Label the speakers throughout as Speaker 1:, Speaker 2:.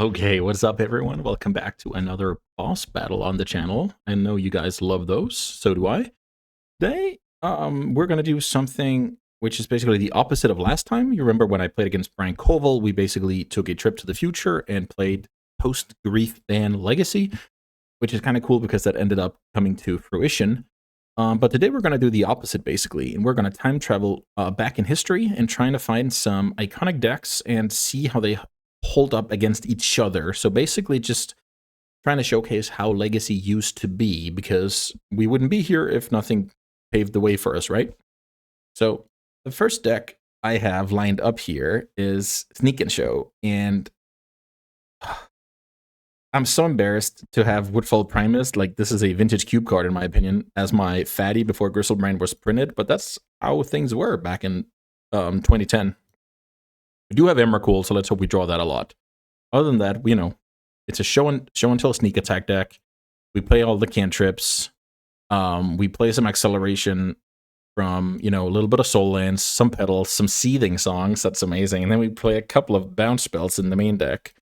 Speaker 1: Okay, what's up everyone? Welcome back to another boss battle on the channel. I know you guys love those, so do I. Today, we're gonna do something which is basically the opposite of last time. You remember when I played against Brian Koval, we basically took a trip to the future and played post-Grief Ban Legacy, which is kind of cool because that ended up coming to fruition. But today we're gonna do the opposite basically, and we're gonna time travel back in history and trying to find some iconic decks and see how they hold up against each other. So basically just trying to showcase how Legacy used to be, because we wouldn't be here if nothing paved the way for us, right? So the first deck I have lined up here is Sneak and Show, and I'm so embarrassed to have Woodfall Primus. Like, this is a vintage cube card in my opinion, as my fatty before Gristlebrand was printed, but that's how things were back in 2010. We do have Emrakul, so let's hope we draw that a lot. Other than that, you know, it's a show until sneak attack deck. We play all the cantrips. We play some acceleration from, you know, a little bit of Soul Lands, some Petals, some Seething Songs. That's amazing. And then we play a couple of bounce spells in the main deck.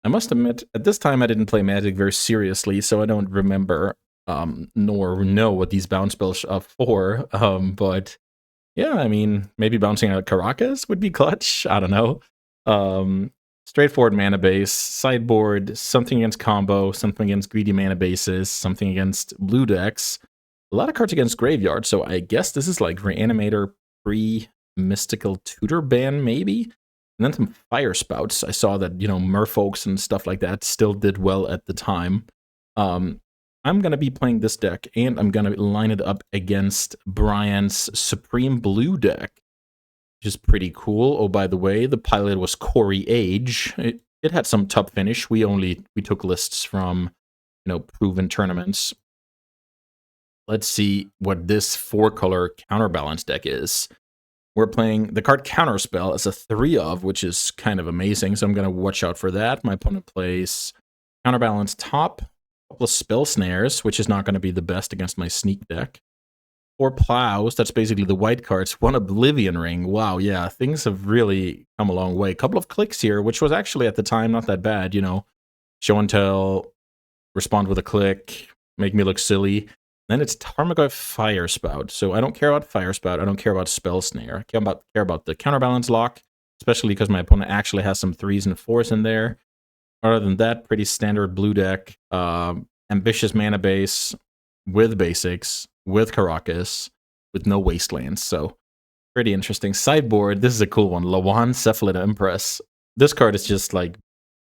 Speaker 1: I must admit, at this time I didn't play Magic very seriously, so I don't remember nor know what these bounce spells are for. But yeah, I mean, maybe bouncing out Caracas would be clutch. I don't know. Straightforward mana base, sideboard, something against combo, something against greedy mana bases, something against blue decks. A lot of cards against graveyard, so I guess this is like Reanimator pre-Mystical Tutor ban, maybe? And then some Fire Spouts. I saw that, you know, Merfolks and stuff like that still did well at the time. I'm going to be playing this deck, and I'm going to line it up against Brian's Supreme Blue deck, which is pretty cool. Oh, by the way, the pilot was Corey Age. It had some top finish. We took lists from, you know, proven tournaments. Let's see what this 4-color counterbalance deck is. We're playing the card Counterspell as a 3-of, which is kind of amazing, so I'm going to watch out for that. My opponent plays Counterbalance top, couple of Spell Snares, which is not going to be the best against my sneak deck. 4 Plows, that's basically the white cards. 1 Oblivion Ring. Wow, yeah, things have really come a long way. A couple of clicks here, which was actually at the time not that bad, you know. Show and tell, respond with a click, make me look silly. Then it's Tarmogoyf Fire Spout. So I don't care about Fire Spout, I don't care about Spell Snare. I care about the counterbalance lock, especially because my opponent actually has some 3s and 4s in there. Other than that, pretty standard blue deck. Ambitious mana base with basics, with Caracas, with no wastelands. So pretty interesting. Sideboard, this is a cool one. Lawan Cephalid Empress. This card is just like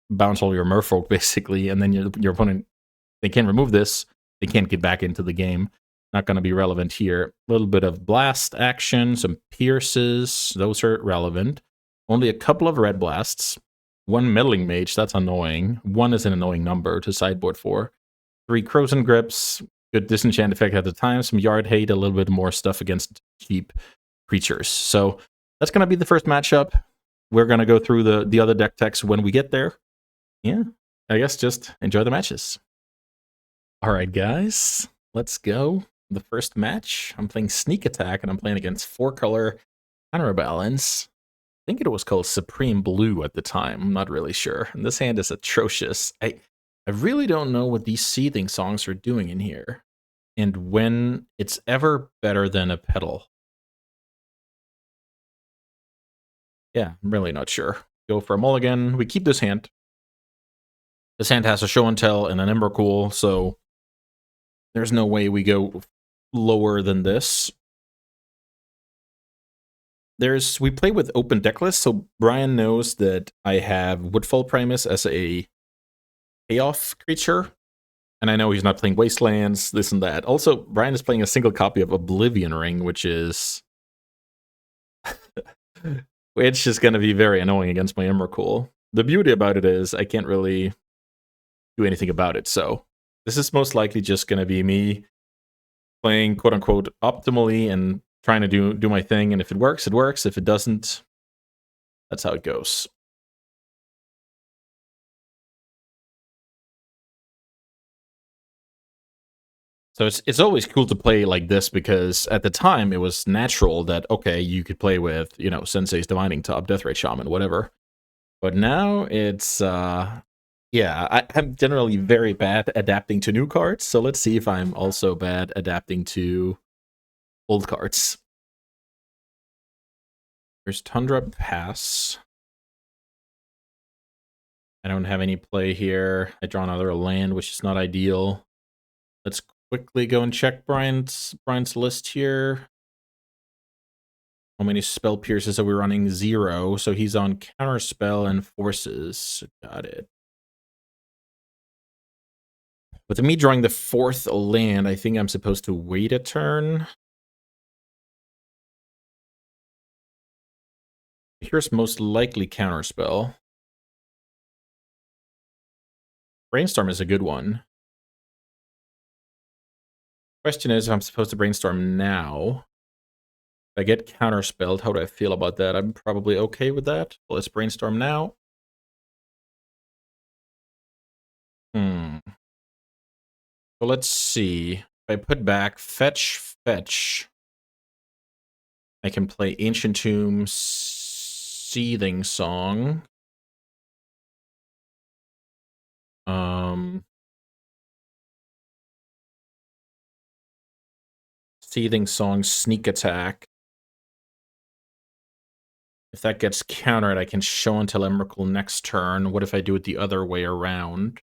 Speaker 1: bounce all your Merfolk basically, and then your opponent, they can't remove this. They can't get back into the game. Not going to be relevant here. A little bit of blast action, some pierces. Those are relevant. Only a couple of red blasts. 1 Meddling Mage, that's annoying. 1 is an annoying number to sideboard for. 3 Crows and Grips, good disenchant effect at the time. Some Yard Hate, a little bit more stuff against cheap creatures. So that's going to be the first matchup. We're going to go through the other deck techs when we get there. Yeah, I guess just enjoy the matches. All right, guys, let's go. The first match, I'm playing Sneak Attack, and I'm playing against 4-color Counterbalance. I think it was called Supreme Blue at the time. I'm not really sure. And this hand is atrocious. I really don't know what these Seething Songs are doing in here, and when it's ever better than a Petal. Yeah, I'm really not sure. Go for a mulligan. We keep this hand. This hand has a Show and Tell and an Emrakul, so there's no way we go lower than this. We play with open deck lists, so Brian knows that I have Woodfall Primus as a payoff creature, and I know he's not playing Wastelands, this and that. Also, Brian is playing a single copy of Oblivion Ring, which is which is going to be very annoying against my Emrakul. The beauty about it is I can't really do anything about it, so this is most likely just going to be me playing quote-unquote optimally and trying to do my thing, and if it works, it works. If it doesn't, that's how it goes. So it's always cool to play like this, because at the time it was natural that, okay, you could play with, you know, Sensei's Divining Top, Deathray Shaman, whatever. But now it's Yeah, I'm generally very bad adapting to new cards, so let's see if I'm also bad adapting to old cards. There's Tundra Pass. I don't have any play here. I draw another land, which is not ideal. Let's quickly go and check Brian's list here. How many spell pierces are we running? 0. So he's on counterspell and forces. Got it. With me drawing the 4th land, I think I'm supposed to wait a turn. Here's most likely counterspell. Brainstorm is a good one. Question is if I'm supposed to brainstorm now. If I get counterspelled, how do I feel about that? I'm probably okay with that. Well, let's brainstorm now. So let's see. If I put back fetch, fetch, I can play Ancient Tomb, Seething Song. Seething Song, Sneak Attack. If that gets countered, I can show until Emrakul next turn. What if I do it the other way around?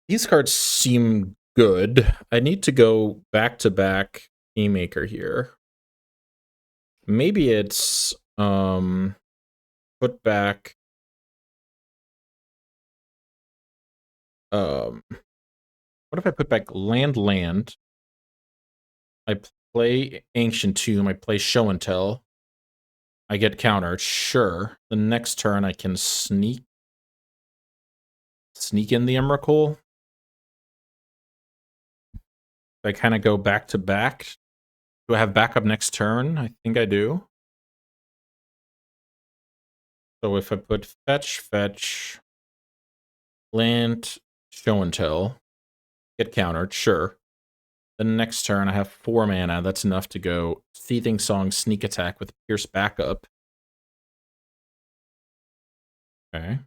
Speaker 1: These cards seem good. I need to go back-to-back Keymaker here. Maybe it's put back what if I put back land? I play Ancient Tomb, I play Show and Tell. I get countered, sure. The next turn I can sneak in the Emrakul. I kind of go back to back. Do I have backup next turn? I think I do. So if I put fetch, fetch, land, show and tell, get countered, sure. The next turn I have 4 mana. That's enough to go Seething Song, Sneak Attack with Pierce backup. Okay.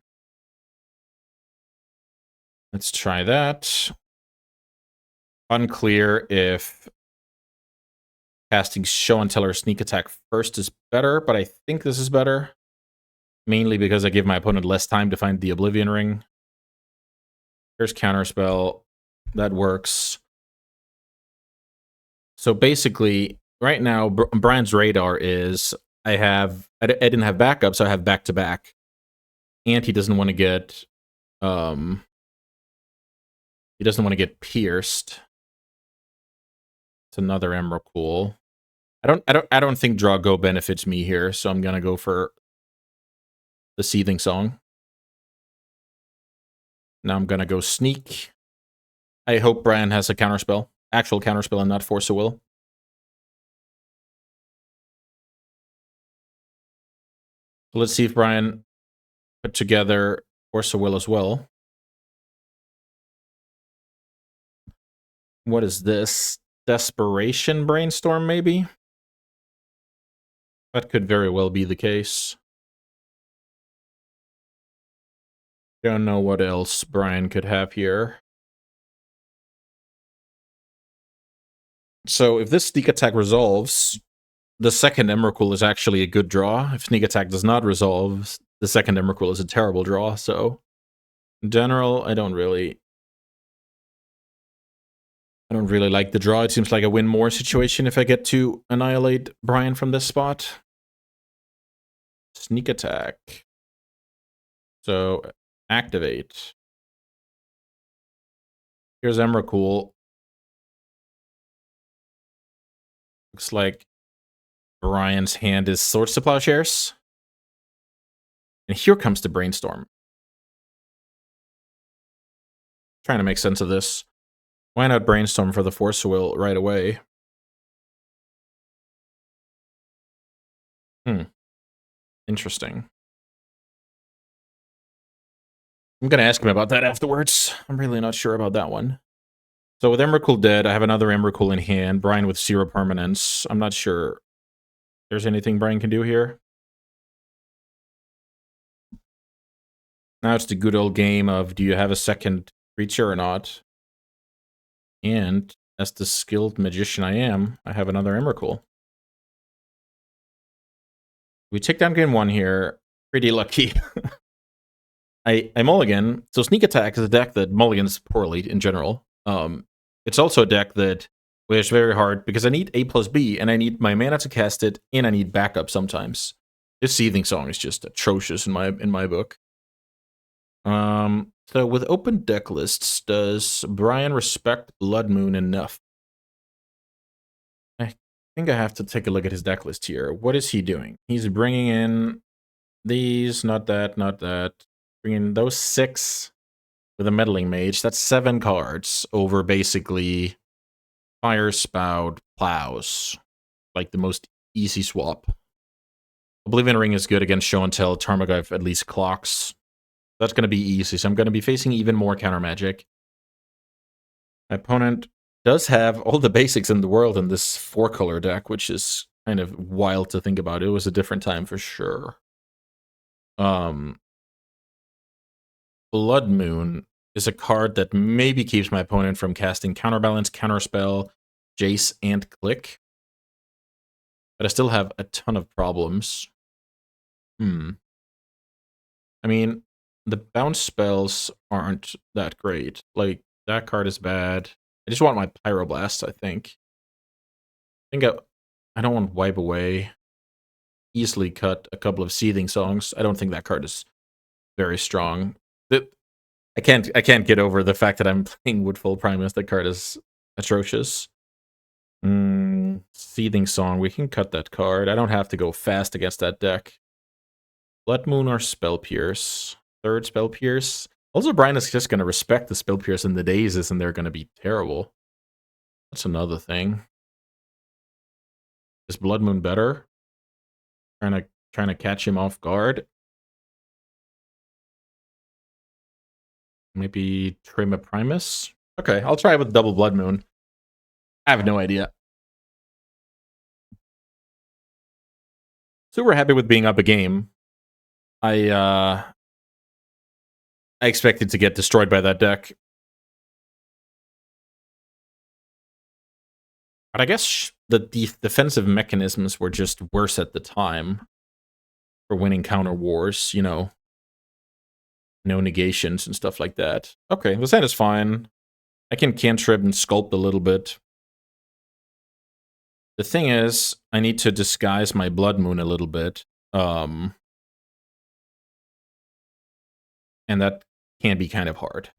Speaker 1: Let's try that. Unclear if casting Show and Tell or Sneak Attack first is better, but I think this is better. Mainly because I give my opponent less time to find the Oblivion Ring. Here's Counterspell. That works. So basically, right now, Brian's radar is I didn't have backup, so I have back-to-back. And he doesn't want to get pierced. It's another Emrakul. I don't think draw go benefits me here, so I'm gonna go for the Seething Song. Now I'm gonna go sneak. I hope Brian has a counterspell. Actual counterspell and not Force of Will. So let's see if Brian put together Force of Will as well. What is this? Desperation Brainstorm, maybe? That could very well be the case. Don't know what else Brian could have here. So if this Sneak Attack resolves, the second Emrakul is actually a good draw. If Sneak Attack does not resolve, the second Emrakul is a terrible draw. So in general, I don't really like the draw. It seems like a win more situation if I get to annihilate Brian from this spot. Sneak Attack. So activate. Here's Emrakul. Looks like Brian's hand is Swords to Plowshares. And here comes the Brainstorm. Trying to make sense of this. Why not Brainstorm for the Force of Will right away? Interesting. I'm going to ask him about that afterwards. I'm really not sure about that one. So with Emrakul dead, I have another Emrakul in hand. Brian with 0 permanence. I'm not sure there's anything Brian can do here. Now it's the good old game of, do you have a second creature or not? And as the skilled magician I am, I have another Emrakul. We take down game 1 here. Pretty lucky. I mulligan. So Sneak Attack is a deck that mulligans poorly in general. It's also a deck that plays very hard because I need A plus B, and I need my mana to cast it, and I need backup sometimes. This Seething Song is just atrocious in my book. So with open deck lists, does Brian respect Blood Moon enough? I think I have to take a look at his deck list here. What is he doing? He's bringing in these, not that, not that. Bringing those 6 with a Meddling Mage. That's 7 cards over basically Fire Spout, Plows. Like the most easy swap. Oblivion Ring is good against Show and Tell. Tarmogoyf at least clocks. That's going to be easy, so I'm going to be facing even more counter magic. My opponent does have all the basics in the world in this 4-color deck, which is kind of wild to think about. It was a different time for sure. Blood Moon is a card that maybe keeps my opponent from casting Counterbalance, Counterspell, Jace, and Click. But I still have a ton of problems. I mean, the bounce spells aren't that great. Like, that card is bad. I just want my Pyroblast, I think. I don't want Wipe Away. Easily cut a couple of Seething Songs. I don't think that card is very strong. I can't get over the fact that I'm playing Woodfall Primus. That card is atrocious. Seething Song. We can cut that card. I don't have to go fast against that deck. Blood Moon or Spell Pierce. Third Spell Pierce. Also, Brian is just going to respect the Spell Pierce and the Dazes, and they're going to be terrible. That's another thing. Is Blood Moon better? Trying to catch him off guard. Maybe trim a Primus? Okay, I'll try with double Blood Moon. I have no idea. Super happy with being up a game. I expected to get destroyed by that deck. But I guess the defensive mechanisms were just worse at the time for winning counter wars, you know. No negations and stuff like that. Okay, this hand is fine. I can cantrip and sculpt a little bit. The thing is, I need to disguise my Blood Moon a little bit. And that can be kind of hard.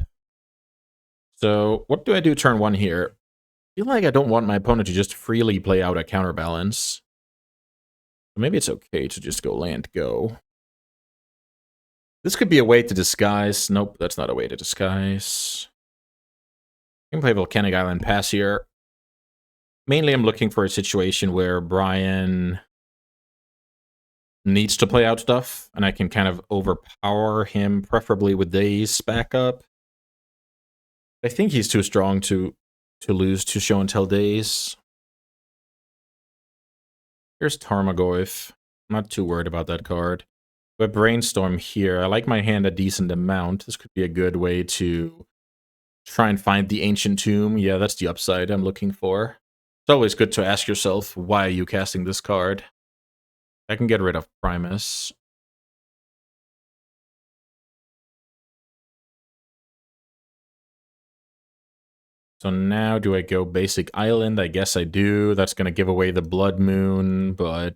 Speaker 1: So, what do I do turn 1 here? I feel like I don't want my opponent to just freely play out a counterbalance. But maybe it's okay to just go land go. This could be a way to disguise. Nope, that's not a way to disguise. I can play Volcanic Island Pass here. Mainly I'm looking for a situation where Brian needs to play out stuff, and I can kind of overpower him, preferably with Daze backup. I think he's too strong to lose to Show and Tell Daze. Here's Tarmogoyf. I'm not too worried about that card. But Brainstorm here. I like my hand a decent amount. This could be a good way to try and find the Ancient Tomb. Yeah, that's the upside I'm looking for. It's always good to ask yourself, why are you casting this card? I can get rid of Primus. So now do I go basic island? I guess I do. That's going to give away the Blood Moon, but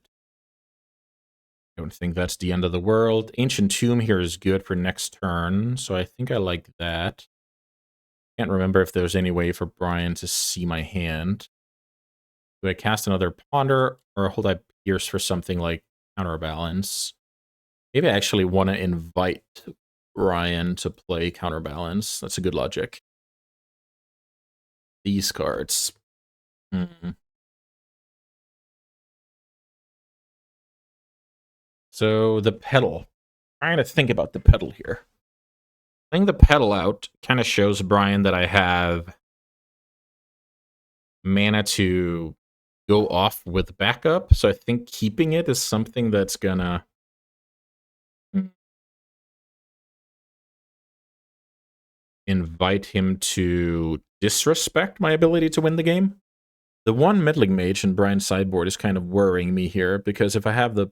Speaker 1: I don't think that's the end of the world. Ancient Tomb here is good for next turn, so I think I like that. Can't remember if there's any way for Brian to see my hand. Do I cast another Ponder, or hold I Pierce for something like Counterbalance? Maybe I actually want to invite Brian to play Counterbalance. That's a good logic. These cards. So the pedal. Trying to think about the pedal here. Playing the pedal out kind of shows Brian that I have mana to go off with backup. So I think keeping it is something that's gonna invite him to disrespect my ability to win the game. The one meddling mage in Brian's sideboard is kind of worrying me here, because if I have the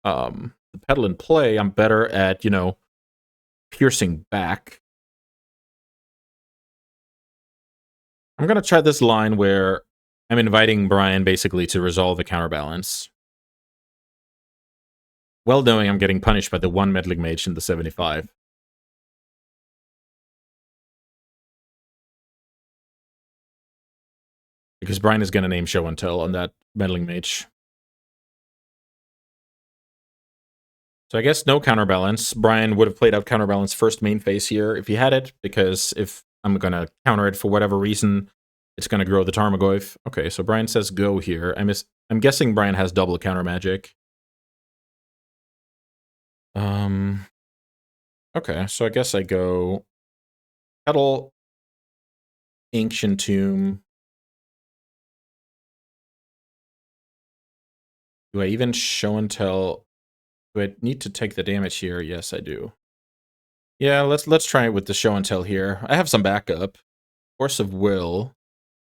Speaker 1: pedal in play, I'm better at, piercing back. I'm going to try this line where I'm inviting Brian basically to resolve a counterbalance. Well knowing I'm getting punished by the one meddling mage in the 75. Because Brian is going to name show and tell on that meddling mage. So I guess no counterbalance. Brian would have played out counterbalance first main phase here if he had it, because if I'm going to counter it for whatever reason, it's going to grow the Tarmogoyf. Okay, so Brian says go here. I'm guessing Brian has double counter magic. Okay, so I guess I go Petal, Ancient Tomb. Do I even show and tell? Do I need to take the damage here? Yes, I do. Yeah, let's try it with the show and tell here. I have some backup. Force of Will.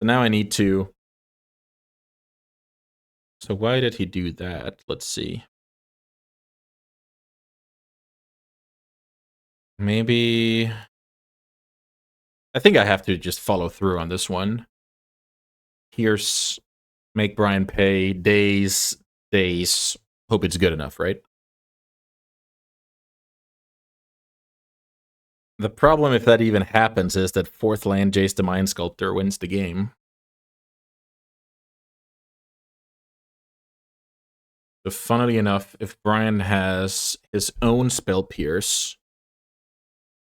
Speaker 1: So now I need to... So why did he do that? Let's see. Maybe... I think I have to just follow through on this one. Pierce, make Brian pay, days. Hope it's good enough, right? The problem, if that even happens, is that 4th land Jace the Mind Sculptor wins the game. So funnily enough, if Brian has his own Spell Pierce,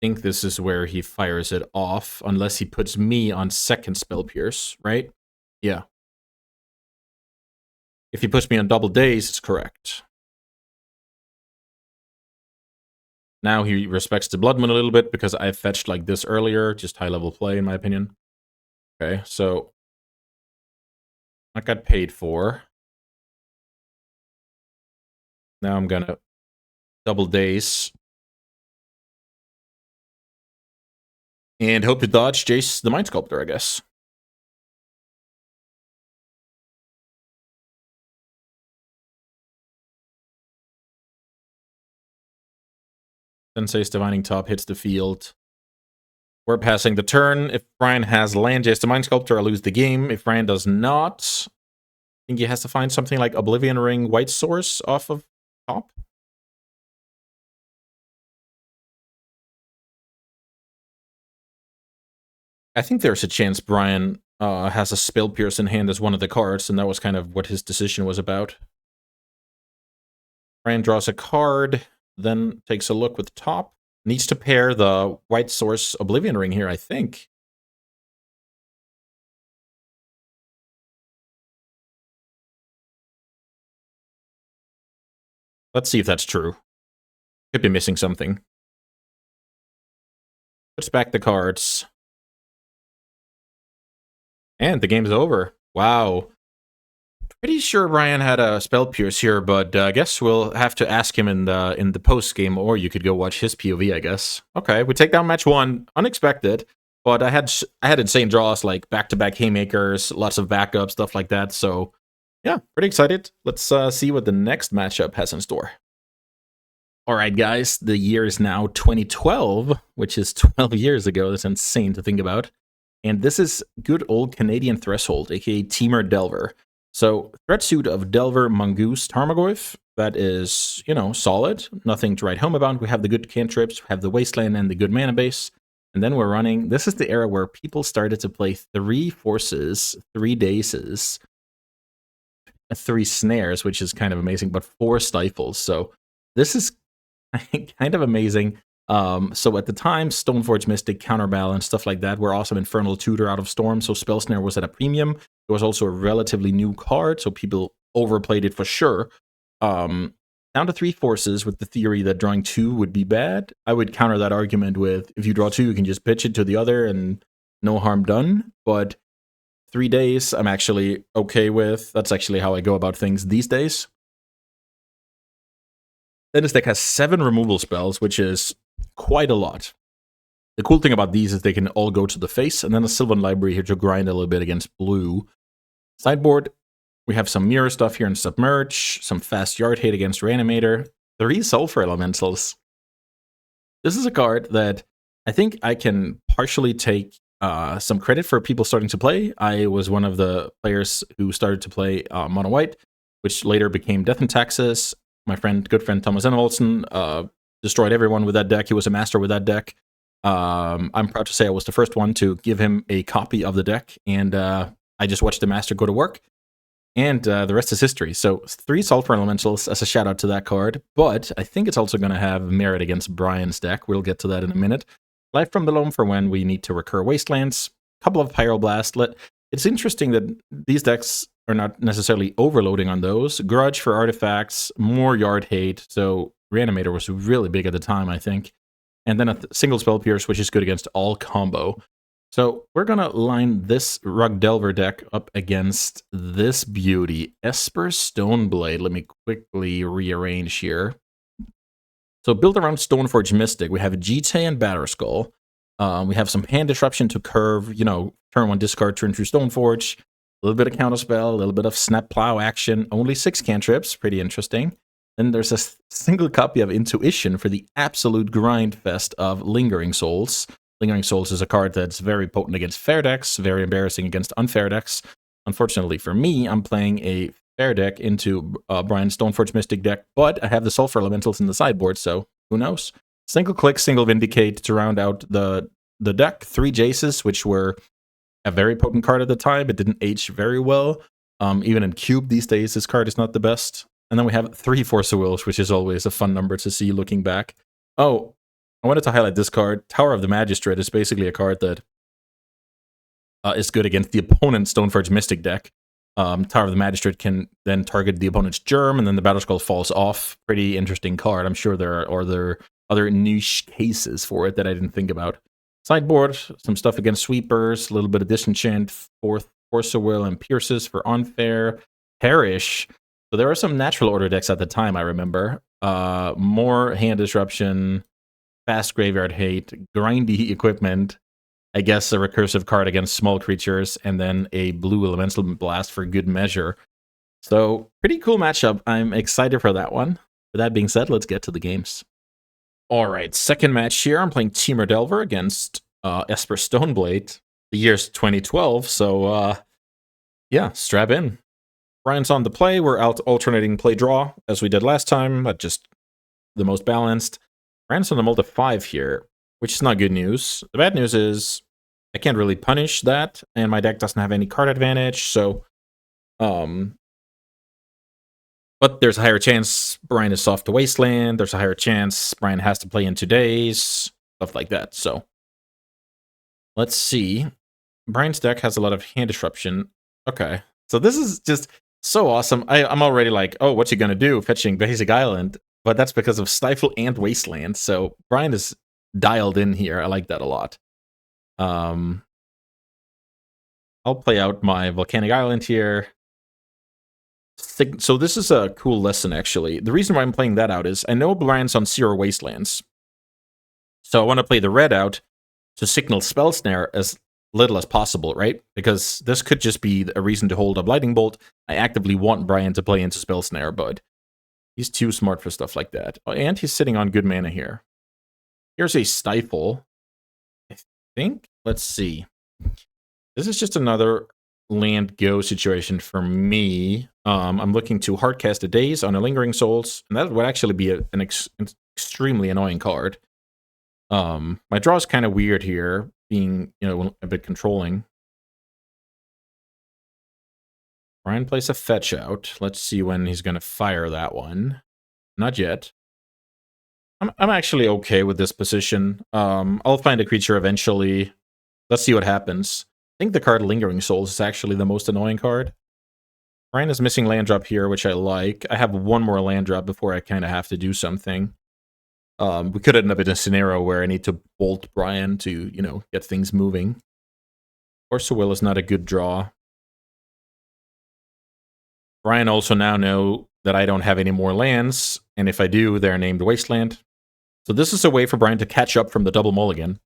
Speaker 1: I think this is where he fires it off, unless he puts me on second Spell Pierce, right? Yeah. If he puts me on double days, it's correct. Now he respects the Blood Moon a little bit because I fetched like this earlier, just high-level play in my opinion. Okay, so I got paid for. Now I'm gonna double days. And hope to dodge Jace the Mind Sculptor, I guess. Sensei's Divining Top hits the field. We're passing the turn. If Brian has land Jace the Mind Sculptor, I lose the game. If Brian does not, I think he has to find something like Oblivion Ring White Source off of top. I think there's a chance Brian has a Spell Pierce in hand as one of the cards, and that was kind of what his decision was about. Brian draws a card, then takes a look with top. Needs to pair the White Source Oblivion Ring here, I think. Let's see if that's true. Could be missing something. Puts back the cards. And the game's over. Wow. Pretty sure Brian had a Spell Pierce here, but I guess we'll have to ask him in the post game, or you could go watch his POV, I guess. Okay, we take down match 1. Unexpected, but I had insane draws like back-to-back haymakers, lots of backup stuff like that. So yeah, pretty excited. Let's see what the next matchup has in store. All right, guys, the year is now 2012, which is 12 years ago. That's insane to think about. And this is good old Canadian Threshold, aka Teamer Delver. So, threat suit of Delver, Mongoose, Tarmogoyf. That is, solid. Nothing to write home about. We have the good cantrips, we have the Wasteland, and the good mana base. And then we're running. This is the era where people started to play 3 forces, 3 daces, 3 snares, which is kind of amazing, but 4 stifles. So, this is kind of amazing. So at the time, Stoneforge Mystic, Counterbalance, stuff like that were awesome. Infernal Tutor out of Storm, so Spell Snare was at a premium. It was also a relatively new card, so people overplayed it for sure. Down to 3 forces with the theory that drawing 2 would be bad. I would counter that argument with, if you draw 2, you can just pitch it to the other and no harm done. But 3 days, I'm actually okay with. That's actually how I go about things these days. Then this deck has 7 removal spells, which is quite a lot. The cool thing about these is they can all go to the face, and then a Sylvan Library here to grind a little bit against blue. Sideboard, we have some mirror stuff here in Submerge, some fast yard hate against Reanimator, 3 Sulfur Elementals. This is a card that I think I can partially take some credit for people starting to play. I was one of the players who started to play Mono White, which later became Death and Taxes. My good friend Thomas Ennevoldsen destroyed everyone with that deck. He was a master with that deck. I'm proud to say I was the first one to give him a copy of the deck, and I just watched the master go to work, and the rest is history. So 3 Sulfur Elementals as a shout out to that card, but I think it's also going to have merit against Brian's deck. We'll get to that in a minute. Life from Below for when we need to recur Wastelands, a couple of Pyroblast. It's interesting that these decks are not necessarily overloading on those. Grudge for artifacts, more Yard Hate, so Reanimator was really big at the time, I think. And then a single Spell Pierce, which is good against all combo. So we're going to line this Rug Delver deck up against this beauty, Esper Stoneblade. Let me quickly rearrange here. So built around Stoneforge Mystic, we have Jite and Batterskull. We have some hand disruption to curve, turn 1 discard, turn 2 Stoneforge. A little bit of Counterspell, a little bit of Snap Plow action. Only 6 cantrips, pretty interesting. Then there's a single copy of Intuition for the absolute grind fest of Lingering Souls. Lingering Souls is a card that's very potent against fair decks, very embarrassing against unfair decks. Unfortunately for me, I'm playing a fair deck into Brian's Stoneforge Mystic deck, but I have the Sulfur Elementals in the sideboard, so who knows? Single click, single Vindicate to round out the deck. 3 Jaces, which were a very potent card at the time. It didn't age very well. Even in Cube these days, this card is not the best. And then we have 3 Force of Wills, which is always a fun number to see looking back. Oh, I wanted to highlight this card. Tower of the Magistrate is basically a card that is good against the opponent's Stoneforge Mystic deck. Tower of the Magistrate can then target the opponent's Germ, and then the Battleskull falls off. Pretty interesting card. I'm sure there are other niche cases for it that I didn't think about. Sideboard, some stuff against Sweepers, a little bit of Disenchant, Force of Will, and Pierces for unfair. Perish. So there are some natural order decks at the time, I remember. More hand disruption, fast graveyard hate, grindy equipment, I guess a recursive card against small creatures, and then a blue elemental blast for good measure. So pretty cool matchup. I'm excited for that one. With that being said, let's get to the games. All right, second match here. I'm playing Temur Delver against Esper Stoneblade. The year's 2012, so yeah, strap in. Brian's on the play. We're out alternating play-draw, as we did last time, but just the most balanced. Brian's on the multi-5 here, which is not good news. The bad news is I can't really punish that, and my deck doesn't have any card advantage, so... But there's a higher chance Brian is soft to Wasteland. There's a higher chance Brian has to play in 2 days. Stuff like that, so... Let's see. Brian's deck has a lot of hand disruption. Okay, so this is just... so awesome. I'm already like, oh, what's he going to do? Fetching Basic Island. But that's because of Stifle and Wasteland. So Brian is dialed in here. I like that a lot. I'll play out my Volcanic Island here. So this is a cool lesson, actually. The reason why I'm playing that out is I know Brian's on 0 Wastelands. So I want to play the red out to signal Spell Snare as little as possible, right? Because this could just be a reason to hold up Lightning Bolt. I actively want Brian to play into Spell Snare, but he's too smart for stuff like that. Oh, and he's sitting on good mana here. Here's a Stifle. I think, let's see. This is just another land go situation for me. I'm looking to Hardcast a Daze on a Lingering Souls, and that would actually be an extremely annoying card. My draw is kind of weird here, being, a bit controlling. Brian plays a fetch out. Let's see when he's going to fire that one. Not yet. I'm actually okay with this position. I'll find a creature eventually. Let's see what happens. I think the card Lingering Souls is actually the most annoying card. Brian is missing land drop here, which I like. I have one more land drop before I kind of have to do something. We could end up in a scenario where I need to bolt Brian to, get things moving. Force of Will is not a good draw. Brian also now know that I don't have any more lands, and if I do, they're named Wasteland. So this is a way for Brian to catch up from the double mulligan.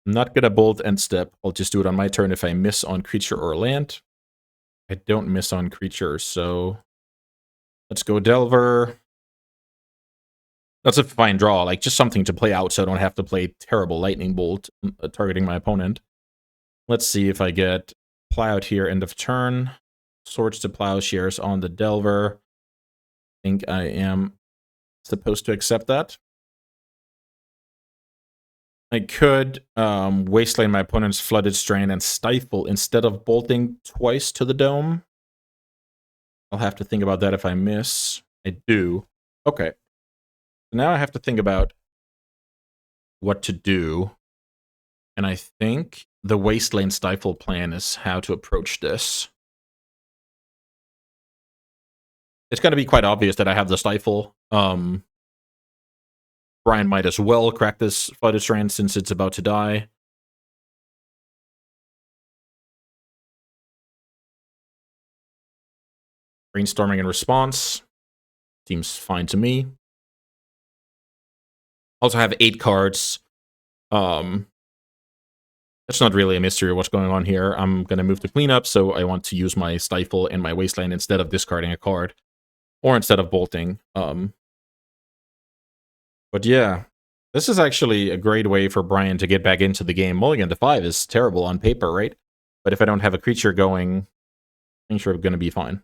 Speaker 1: I'm not gonna bolt end step. I'll just do it on my turn if I miss on creature or land. I don't miss on creature, so let's go Delver. That's a fine draw, like just something to play out so I don't have to play terrible Lightning Bolt targeting my opponent. Let's see if I get Plowed here end of turn. Swords to Plowshares on the Delver. I think I am supposed to accept that. I could wasteland my opponent's Flooded Strand and Stifle instead of bolting twice to the dome. I'll have to think about that if I miss. I do. Okay. Now I have to think about what to do. And I think the Wasteland Stifle plan is how to approach this. It's going to be quite obvious that I have the Stifle. Brian might as well crack this Flooded Strand since it's about to die. Brainstorming in response. Seems fine to me. Also have 8 cards. That's not really a mystery of what's going on here. I'm going to move to cleanup, so I want to use my Stifle and my Wasteland instead of discarding a card. Or instead of bolting. But yeah, this is actually a great way for Brian to get back into the game. Mulligan to 5 is terrible on paper, right? But if I don't have a creature going, I'm sure I'm going to be fine.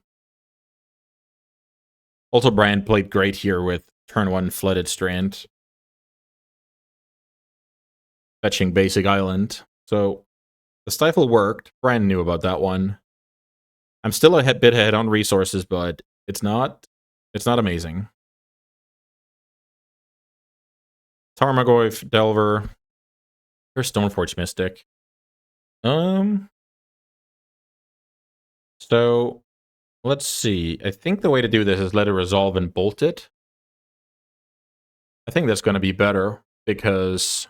Speaker 1: Also, Brian played great here with turn 1 Flooded Strand. Fetching basic island. So the Stifle worked. Brian knew about that one. I'm still a bit ahead on resources, but it's not amazing. Tarmogoyf, Delver. Here's Stoneforge Mystic. So let's see. I think the way to do this is let it resolve and bolt it. I think that's going to be better because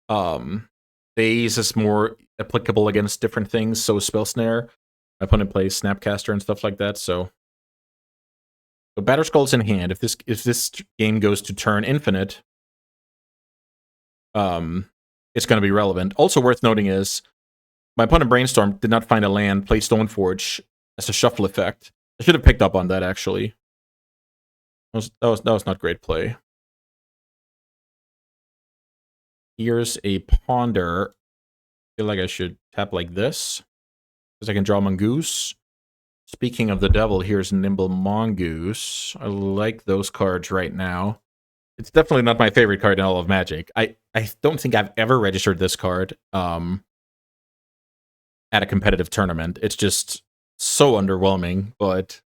Speaker 1: Daze is more applicable against different things. So Spell Snare, my opponent plays Snapcaster and stuff like that. So Batterskull's in hand. If this game goes to turn infinite, it's going to be relevant. Also worth noting is my opponent Brainstorm did not find a land, play Stoneforge as a shuffle effect. I should have picked up on that actually. That was not great play. Here's a Ponder. I feel like I should tap like this because I can draw Mongoose. Speaking of the devil, here's Nimble Mongoose. I like those cards right now. It's definitely not my favorite card in all of Magic. I don't think I've ever registered this card at a competitive tournament. It's just so underwhelming, but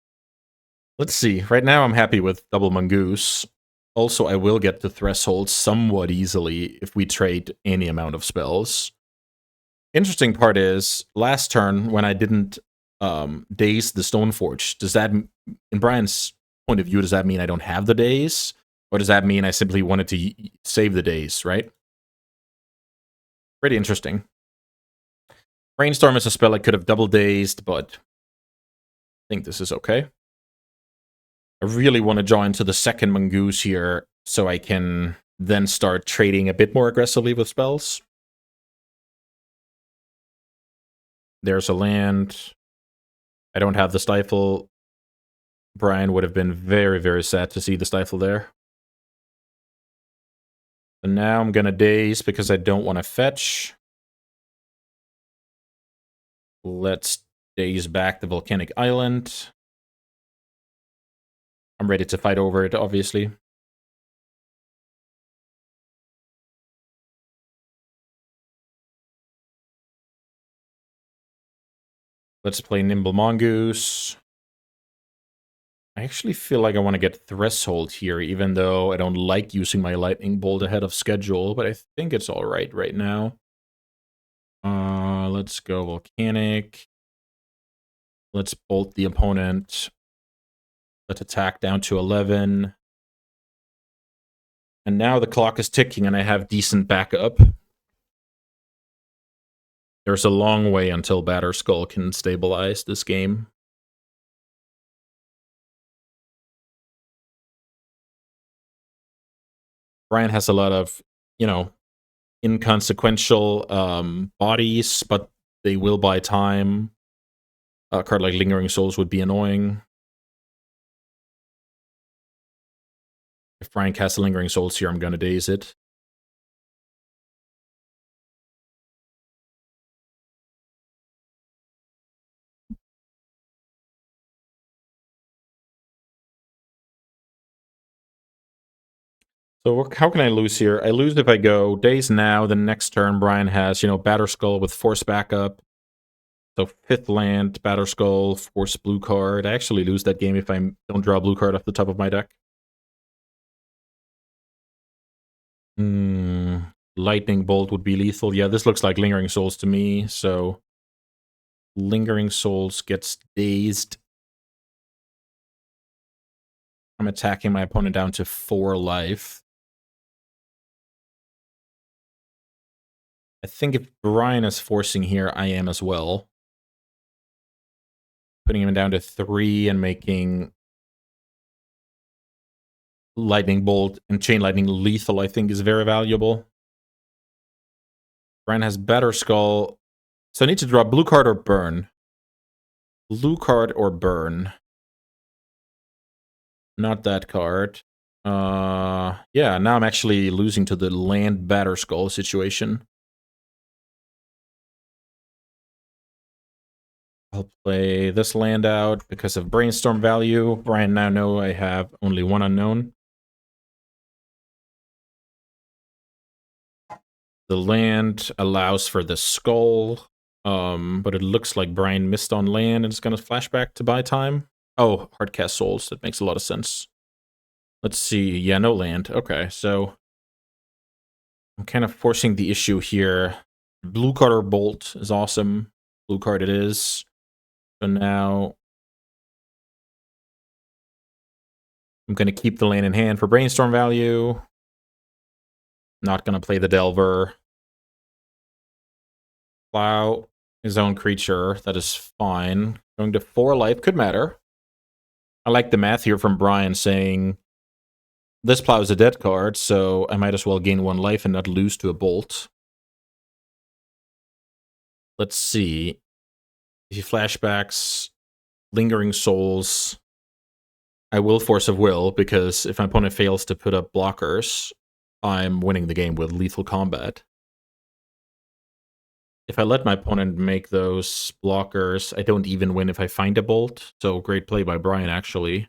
Speaker 1: let's see. Right now I'm happy with double Mongoose. Also, I will get to Threshold somewhat easily if we trade any amount of spells. Interesting part is, last turn when I didn't daze the Stoneforge, does that, in Brian's point of view, does that mean I don't have the daze? Or does that mean I simply wanted to save the daze, right? Pretty interesting. Brainstorm is a spell I could have double dazed, but I think this is okay. I really want to draw into the second Mongoose here so I can then start trading a bit more aggressively with spells. There's a land. I don't have the Stifle. Brian would have been very, very sad to see the Stifle there. And now I'm going to daze because I don't want to fetch. Let's daze back the Volcanic Island. I'm ready to fight over it, obviously. Let's play Nimble Mongoose. I actually feel like I want to get Threshold here, even though I don't like using my Lightning Bolt ahead of schedule, but I think it's alright right now. Let's go Volcanic. Let's bolt the opponent. Let's attack down to 11. And now the clock is ticking and I have decent backup. There's a long way until Batterskull can stabilize this game. Brian has a lot of, inconsequential bodies, but they will buy time. A card like Lingering Souls would be annoying. If Brian casts a Lingering Souls here, I'm going to daze it. So how can I lose here? I lose if I go daze now. The next turn, Brian has, Batterskull with force backup. So 5th land, Batterskull, force blue card. I actually lose that game if I don't draw a blue card off the top of my deck. Lightning Bolt would be lethal. Yeah, this looks like Lingering Souls to me, so Lingering Souls gets dazed. I'm attacking my opponent down to 4 life. I think if Brian is forcing here, I am as well. Putting him down to 3 and making Lightning Bolt and Chain Lightning lethal, I think, is very valuable. Brian has Batterskull. So I need to draw blue card or burn. Blue card or burn. Not that card. Yeah, now I'm actually losing to the land Batterskull situation. I'll play this land out because of Brainstorm value. Brian now know I have only 1 unknown. The land allows for the skull, but it looks like Brian missed on land and it's going to flashback to buy time. Oh, Hardcast Souls. That makes a lot of sense. Let's see. Yeah, no land. Okay, so I'm kind of forcing the issue here. Blue card or bolt is awesome. Blue card it is. So now I'm going to keep the land in hand for Brainstorm value. Not going to play the Delver. Plow his own creature. That is fine. Going to 4 life could matter. I like the math here from Brian saying this plow is a dead card, so I might as well gain 1 life and not lose to a bolt. Let's see. If he flashbacks, Lingering Souls, I will Force of Will, because if my opponent fails to put up blockers, I'm winning the game with lethal combat. If I let my opponent make those blockers, I don't even win if I find a bolt. So great play by Brian, actually.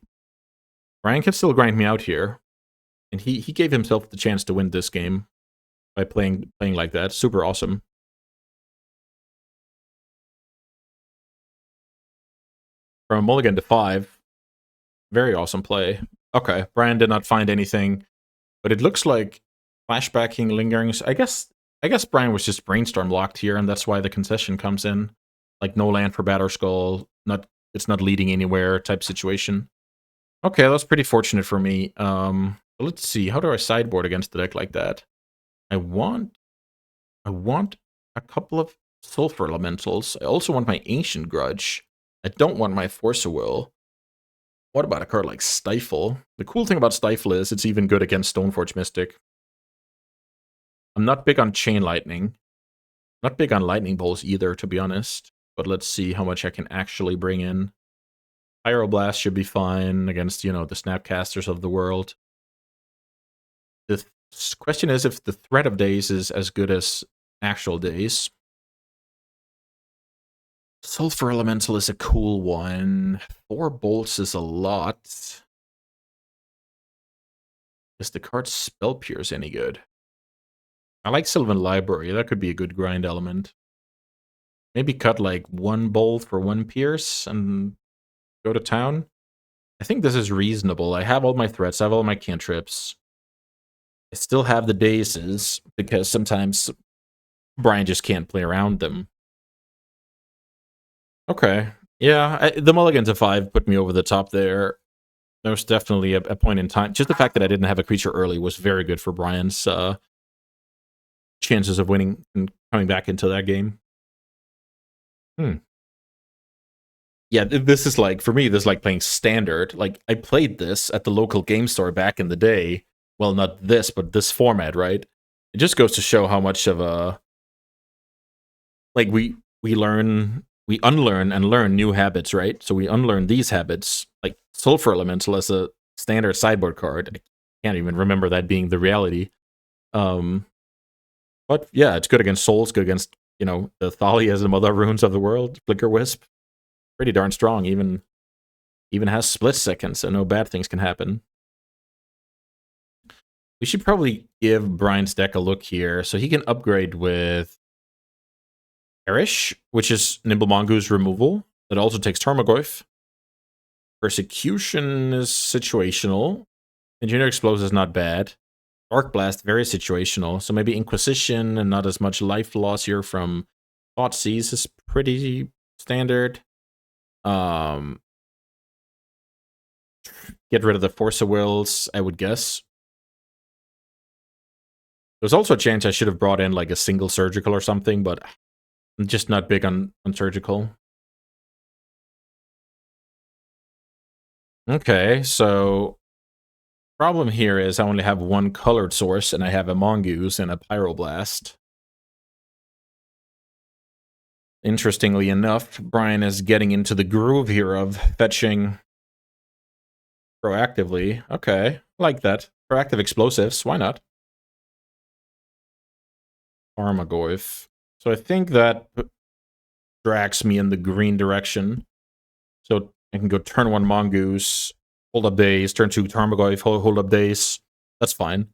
Speaker 1: Brian can still grind me out here. And he gave himself the chance to win this game by playing like that. Super awesome. From a mulligan to 5. Very awesome play. Okay, Brian did not find anything. But it looks like flashbacking, lingering. I guess Brian was just brainstorm locked here, and that's why the concession comes in. Like no land for Batterskull, it's not leading anywhere type situation. Okay, that's pretty fortunate for me. Let's see, how do I sideboard against the deck like that? I want a couple of Sulfur Elementals. I also want my Ancient Grudge. I don't want my Force of Will. What about a card like Stifle? The cool thing about Stifle is it's even good against Stoneforge Mystic. I'm not big on Chain Lightning. Not big on Lightning Bolts either, to be honest. But let's see how much I can actually bring in. Pyroblast should be fine against, the Snapcasters of the world. The question is if the threat of days is as good as actual days. Sulfur Elemental is a cool one. 4 bolts is a lot. Is the card Spell Pierce any good? I like Sylvan Library. That could be a good grind element. Maybe cut like 1 bolt for 1 pierce and go to town. I think this is reasonable. I have all my threats. I have all my cantrips. I still have the dazes because sometimes Brian just can't play around them. Okay. Yeah, the mulligan to 5 put me over the top there. There was definitely a point in time. Just the fact that I didn't have a creature early was very good for Brian's chances of winning and coming back into that game. Yeah, this is like, for me, this is like playing Standard. Like, I played this at the local game store back in the day. Well, not this, but this format, right? It just goes to show how much of a like we unlearn and learn new habits, right? So we unlearn these habits, like Sulfur Elemental as a standard sideboard card. I can't even remember that being the reality. But yeah, it's good against Souls, good against, the Thalias and other runes of the world. Flicker Wisp, pretty darn strong. Even has split second, so no bad things can happen. We should probably give Brian's deck a look here, so he can upgrade with Perish, which is Nimble Mongoose removal. That also takes Tarmogoyf. Persecution is situational. Engineer Explodes is not bad. Dark Blast, very situational. So maybe Inquisition and not as much life loss here from Thoughtseize is pretty standard. Get rid of the Force of Wills, I would guess. There's also a chance I should have brought in like a single surgical or something, but I'm just not big on surgical. Okay, so problem here is I only have one colored source, and I have a Mongoose and a Pyroblast. Interestingly enough, Brian is getting into the groove here of fetching proactively. Okay, like that. Proactive explosives, why not? Armagoyf. So I think that drags me in the green direction. So I can go turn 1 Mongoose, hold up days, turn 2 Tarmogoyf, hold up days. That's fine.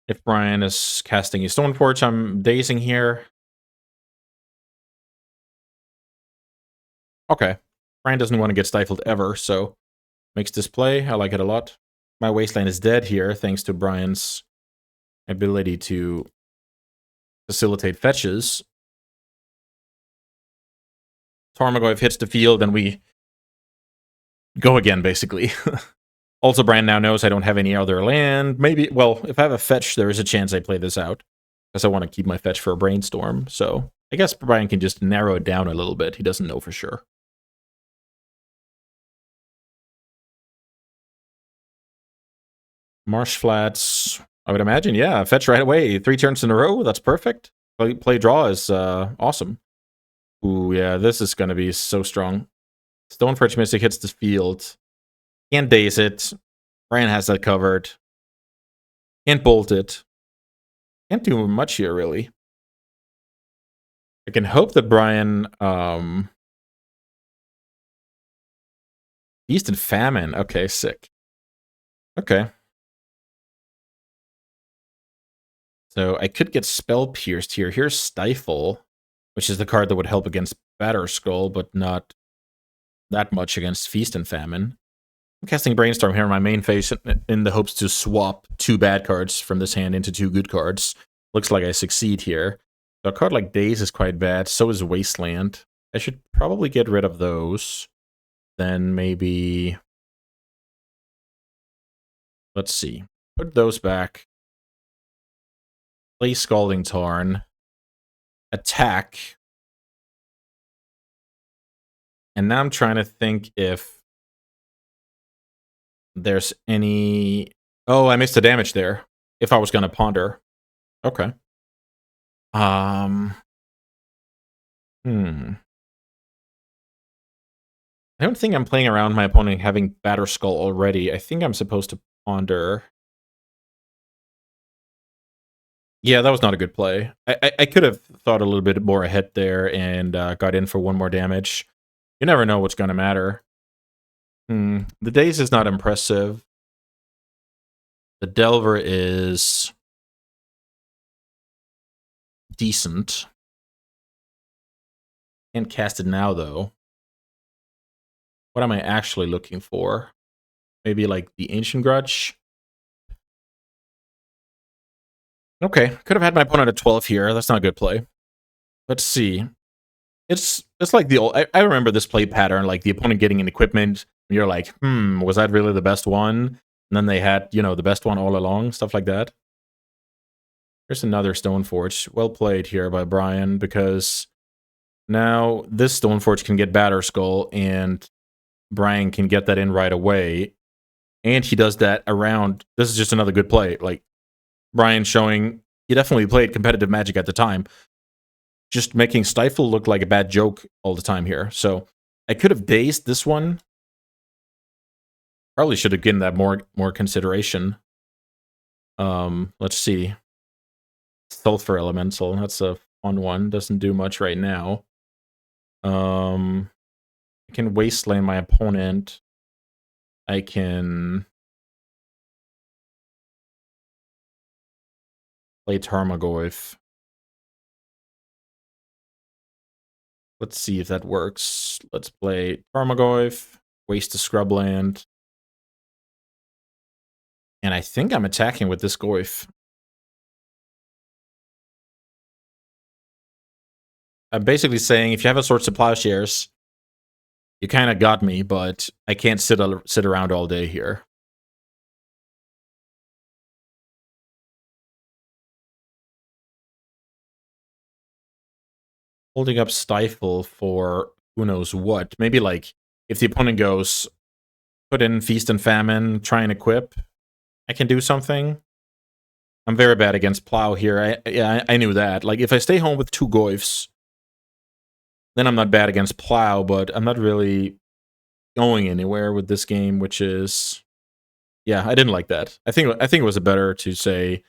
Speaker 1: If Brian is casting a Stoneforge, I'm dazing here. Okay. Brian doesn't want to get stifled ever, so makes this play. I like it a lot. My Wasteland is dead here, thanks to Brian's ability to facilitate fetches. Tarmogoyf hits the field, and we go again, basically. Also, Brian now knows I don't have any other land. Maybe, well, if I have a fetch, there is a chance I play this out. Because I want to keep my fetch for a Brainstorm. So I guess Brian can just narrow it down a little bit. He doesn't know for sure. Marsh Flats, I would imagine, yeah. Fetch right away. 3 turns in a row. That's perfect. Play draw is awesome. Ooh, yeah, this is going to be so strong. Stoneforge Mystic hits the field. Can't daze it. Brian has that covered. Can't bolt it. Can't do much here, really. I can hope that Brian... Feast and Famine. Okay, sick. Okay. So I could get Spell Pierced here. Here's Stifle, which is the card that would help against Batterskull, but not that much against Feast and Famine. I'm casting Brainstorm here in my main phase in the hopes to swap 2 bad cards from this hand into 2 good cards. Looks like I succeed here. So a card like Daze is quite bad. So is Wasteland. I should probably get rid of those. Then maybe... Let's see. Put those back. Play Scalding Tarn. Attack. And now I'm trying to think if there's any... Oh, I missed the damage there. If I was going to Ponder. Okay. I don't think I'm playing around my opponent having Batterskull already. I think I'm supposed to Ponder. Yeah, that was not a good play. I could have thought a little bit more ahead there and got in for 1 more damage. You never know what's going to matter. The Daze is not impressive. The Delver is decent. Can't cast it now, though. What am I actually looking for? Maybe like the Ancient Grudge? Okay, could have had my opponent at 12 here. That's not a good play. Let's see. It's like the old... I remember this play pattern, like the opponent getting an equipment, and you're like, was that really the best one? And then they had, the best one all along, stuff like that. Here's another Stoneforge. Well played here by Brian, because now this Stoneforge can get Batterskull, and Brian can get that in right away. And he does that around. This is just another good play. Like Brian showing he definitely played competitive Magic at the time. Just making Stifle look like a bad joke all the time here. So I could have dazed this one. Probably should have given that more consideration. Let's see. Sulfur Elemental. That's a fun one. Doesn't do much right now. I can Wasteland my opponent. I can play Tarmogoyf. Let's see if that works. Let's play Tarmogoyf, waste a scrubland. And I think I'm attacking with this Goyf. I'm basically saying if you have a Swords to Plowshares, you kind of got me, but I can't sit around all day here. Holding up Stifle for who knows what. Maybe like if the opponent goes, put in Feast and Famine, try and equip, I can do something. I'm very bad against Plow here. I knew that. Like if I stay home with 2 Goyfs, then I'm not bad against Plow, but I'm not really going anywhere with this game, which is, yeah, I didn't like that. I think it was better to say,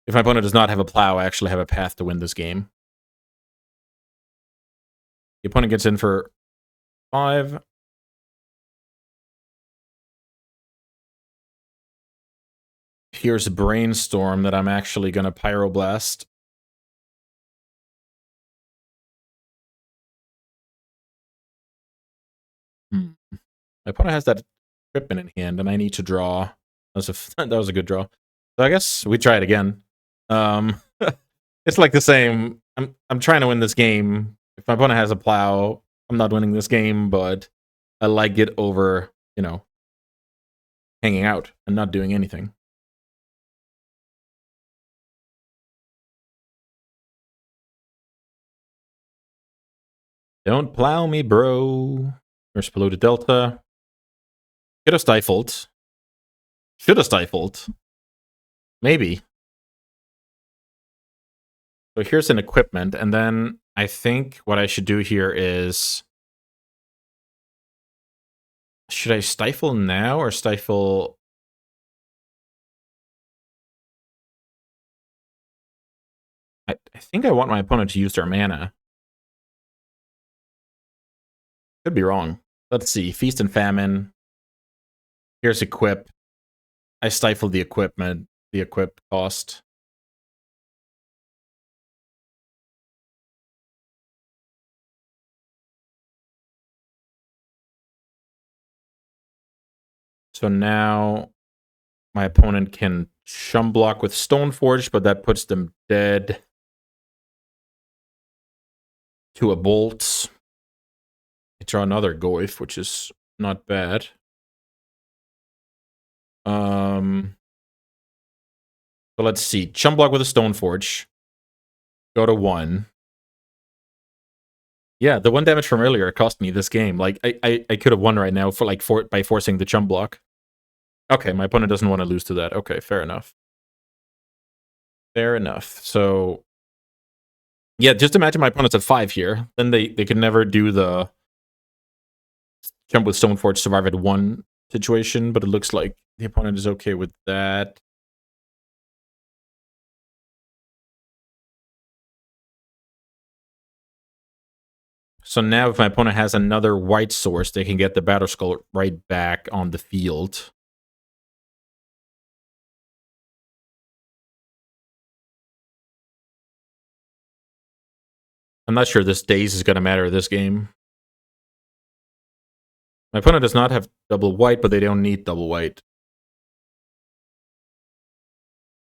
Speaker 1: if my opponent does not have a Plow, I actually have a path to win this game. The opponent gets in for 5. Here's a Brainstorm that I'm actually going to Pyroblast. My opponent has that equipment in hand, and I need to draw. That was a good draw. So I guess we try it again. It's like the same. I'm trying to win this game. If my opponent has a Plow, I'm not winning this game, but I like it over, hanging out and not doing anything. Don't plow me, bro. There's Polluted Delta. Could have stifled. Should have stifled. Maybe. So here's an equipment, and then I think what I should do here is... Should I stifle now or stifle... I think I want my opponent to use their mana. Could be wrong. Let's see. Feast and Famine. Here's Equip. I stifle the equipment, the equip cost. So now my opponent can Chum Block with Stoneforge, but that puts them dead to a Bolt. I draw another Goyf, which is not bad. So let's see. Chum Block with a Stoneforge. Go to 1. Yeah, the 1 damage from earlier cost me this game. Like I could have won right now by forcing the Chum Block. Okay, my opponent doesn't want to lose to that. Okay, fair enough. Fair enough. So yeah, just imagine my opponent's at 5 here. Then they could never do the jump with Stoneforge survive at 1 situation, but it looks like the opponent is okay with that. So now if my opponent has another white source, they can get the Battle Skull right back on the field. I'm not sure this daze is going to matter this game. My opponent does not have double white, but they don't need double white.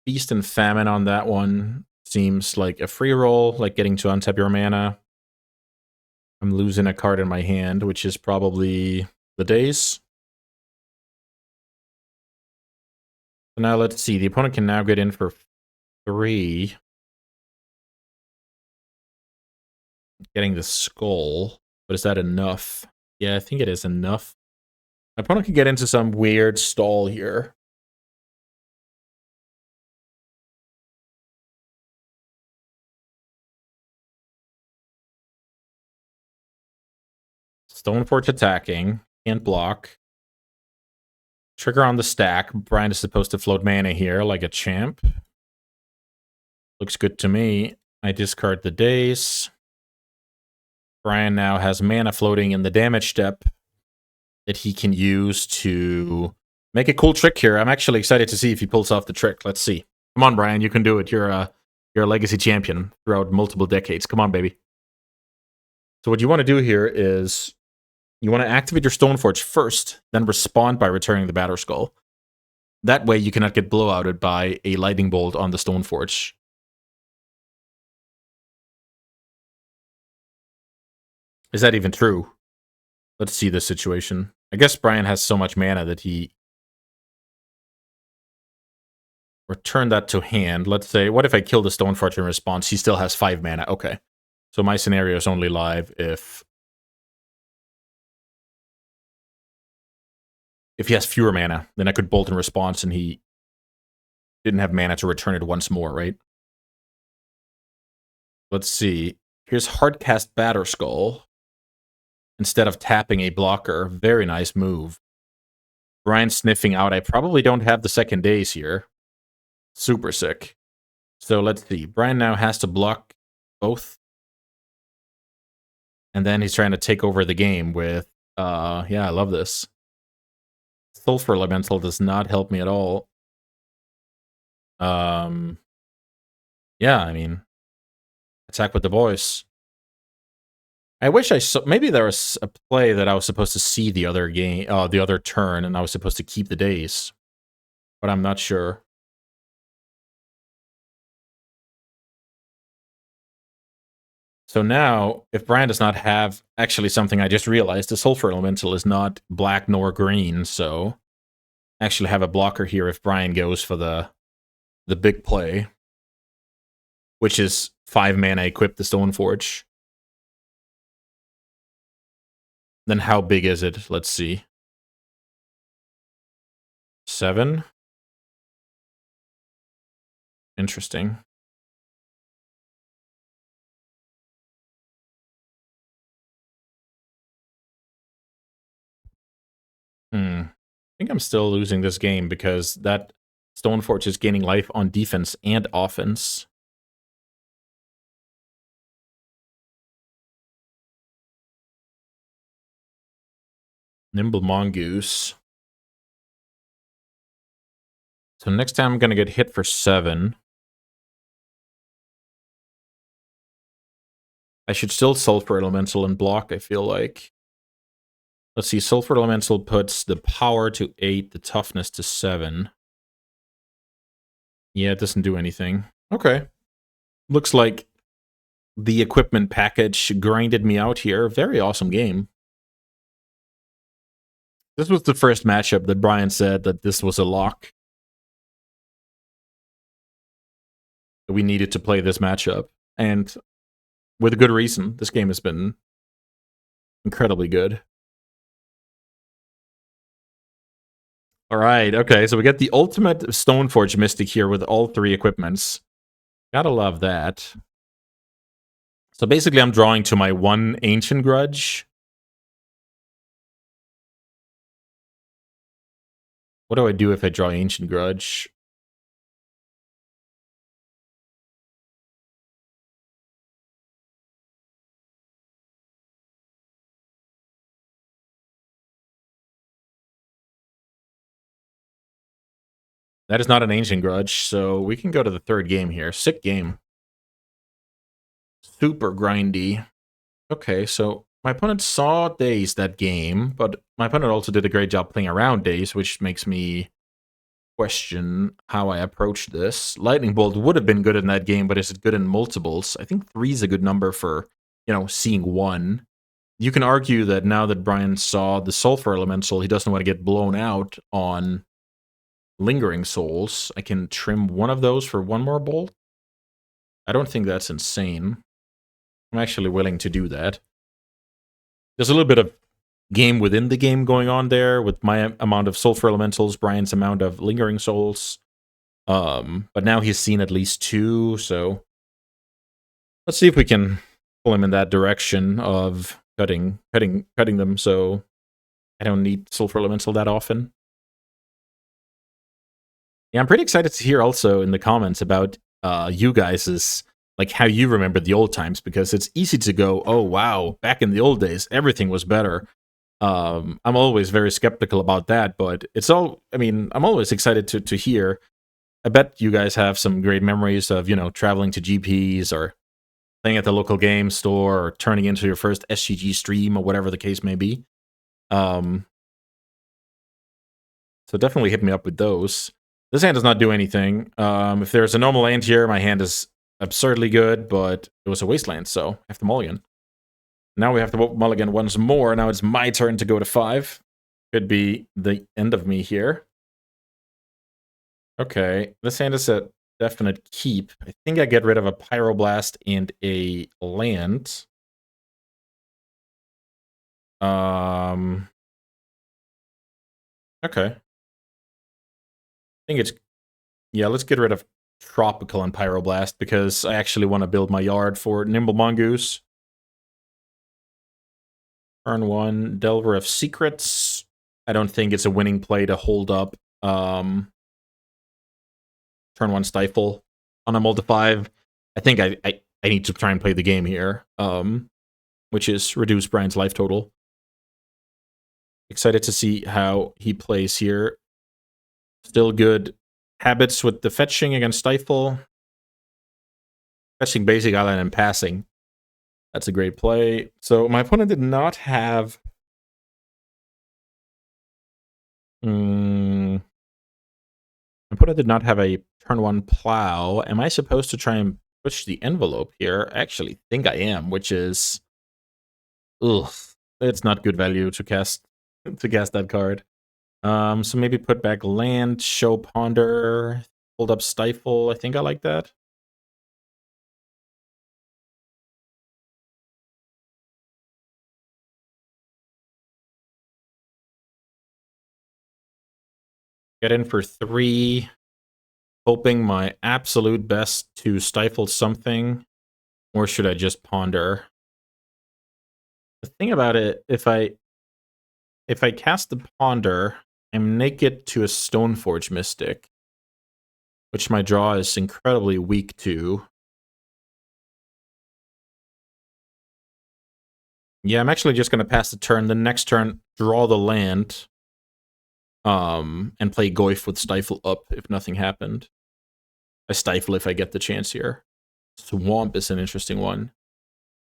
Speaker 1: Feast and Famine on that one seems like a free roll, like getting to untap your mana. I'm losing a card in my hand, which is probably the daze. So now let's see. The opponent can now get in for 3. Getting the skull. But is that enough? Yeah, I think it is enough. My opponent can get into some weird stall here. Stoneforge attacking. Can't block. Trigger on the stack. Brian is supposed to float mana here like a champ. Looks good to me. I discard the days. Brian now has mana floating in the damage step that he can use to make a cool trick here. I'm actually excited to see if he pulls off the trick. Let's see. Come on, Brian, you can do it. You're a legacy champion throughout multiple decades. Come on, baby. So what you want to do here is you want to activate your Stoneforge first, then respond by returning the Batter Skull. That way you cannot get blowouted by a lightning bolt on the Stoneforge. Is that even true? Let's see this situation. I guess Brian has so much mana that he returned that to hand. Let's say, what if I kill the Stoneforge in response? He still has 5 mana. Okay. So my scenario is only live if he has fewer mana. Then I could bolt in response and he didn't have mana to return it once more, right? Let's see. Here's Hardcast Batter Skull. Instead of tapping a blocker. Very nice move. Brian sniffing out. I probably don't have the second days here. Super sick. So let's see. Brian now has to block both. And then he's trying to take over the game with... yeah, I love this. Sulfur Elemental does not help me at all. Yeah, I mean... Attack with the voice. I wish I saw... Maybe there was a play that I was supposed to see the other game, the other turn, and I was supposed to keep the days. But I'm not sure. So now, if Brian does not have... Actually, something I just realized, the Sulfur Elemental is not black nor green, so... Actually have a blocker here if Brian goes for the big play. Which is 5 mana equip the Stoneforge. Then how big is it? Let's see. 7? Interesting. I think I'm still losing this game because that Stoneforge is gaining life on defense and offense. Nimble Mongoose. So next time I'm going to get hit for 7. I should still Sulfur Elemental and block, I feel like. Let's see, Sulfur Elemental puts the power to 8, the toughness to 7. Yeah, it doesn't do anything. Okay. Looks like the equipment package grinded me out here. Very awesome game. This was the first matchup that Brian said that this was a lock. We needed to play this matchup. And with a good reason. This game has been incredibly good. All right, okay, so we get the ultimate Stoneforge Mystic here with all 3 equipments. Gotta love that. So basically I'm drawing to my 1 Ancient Grudge. What do I do if I draw Ancient Grudge? That is not an Ancient Grudge, so we can go to the 3rd game here. Sick game. Super grindy. Okay, so my opponent saw Daze that game, but my opponent also did a great job playing around Daze, which makes me question how I approach this. Lightning Bolt would have been good in that game, but is it good in multiples? I think 3 is a good number for, seeing 1. You can argue that now that Brian saw the Sulfur Elemental, he doesn't want to get blown out on Lingering Souls. I can trim one of those for 1 more bolt. I don't think that's insane. I'm actually willing to do that. There's a little bit of game within the game going on there with my amount of sulfur elementals, Brian's amount of lingering souls. But now he's seen at least 2, so let's see if we can pull him in that direction of cutting them so I don't need sulfur elemental that often. Yeah, I'm pretty excited to hear also in the comments about you guys's, like, how you remember the old times, because it's easy to go, oh wow, back in the old days everything was better. I'm always very skeptical about that, but I'm always excited to hear. I bet you guys have some great memories of, traveling to GPs or playing at the local game store or turning into your first SCG stream or whatever the case may be. So definitely hit me up with those. This hand does not do anything. If there's a normal land here, my hand is absurdly good, but it was a wasteland, so I have to mulligan. Now we have to mulligan once more. Now it's my turn to go to 5. Could be the end of me here. Okay, this hand is a definite keep. I think I get rid of a Pyroblast and a land. Okay. I think it's... Yeah, let's get rid of Tropical and Pyroblast, because I actually want to build my yard for Nimble Mongoose. Turn 1, Delver of Secrets. I don't think it's a winning play to hold up turn 1 Stifle on a multi-5. I think I need to try and play the game here, which is reduce Brian's life total. Excited to see how he plays here. Still good habits with the fetching against Stifle. Fetching Basic Island and passing. That's a great play. So my opponent did not have... My opponent did not have a turn 1 plow. Am I supposed to try and push the envelope here? I actually think I am, which is... Ugh. It's not good value to cast that card. So maybe put back land, show ponder, hold up stifle. I think I like that. Get in for 3. Hoping my absolute best to stifle something. Or should I just ponder? The thing about it, if I cast the ponder, I'm naked to a Stoneforge Mystic, which my draw is incredibly weak to. Yeah, I'm actually just going to pass the turn. The next turn, draw the land, and play Goyf with Stifle up if nothing happened. I Stifle if I get the chance here. Swamp is an interesting one.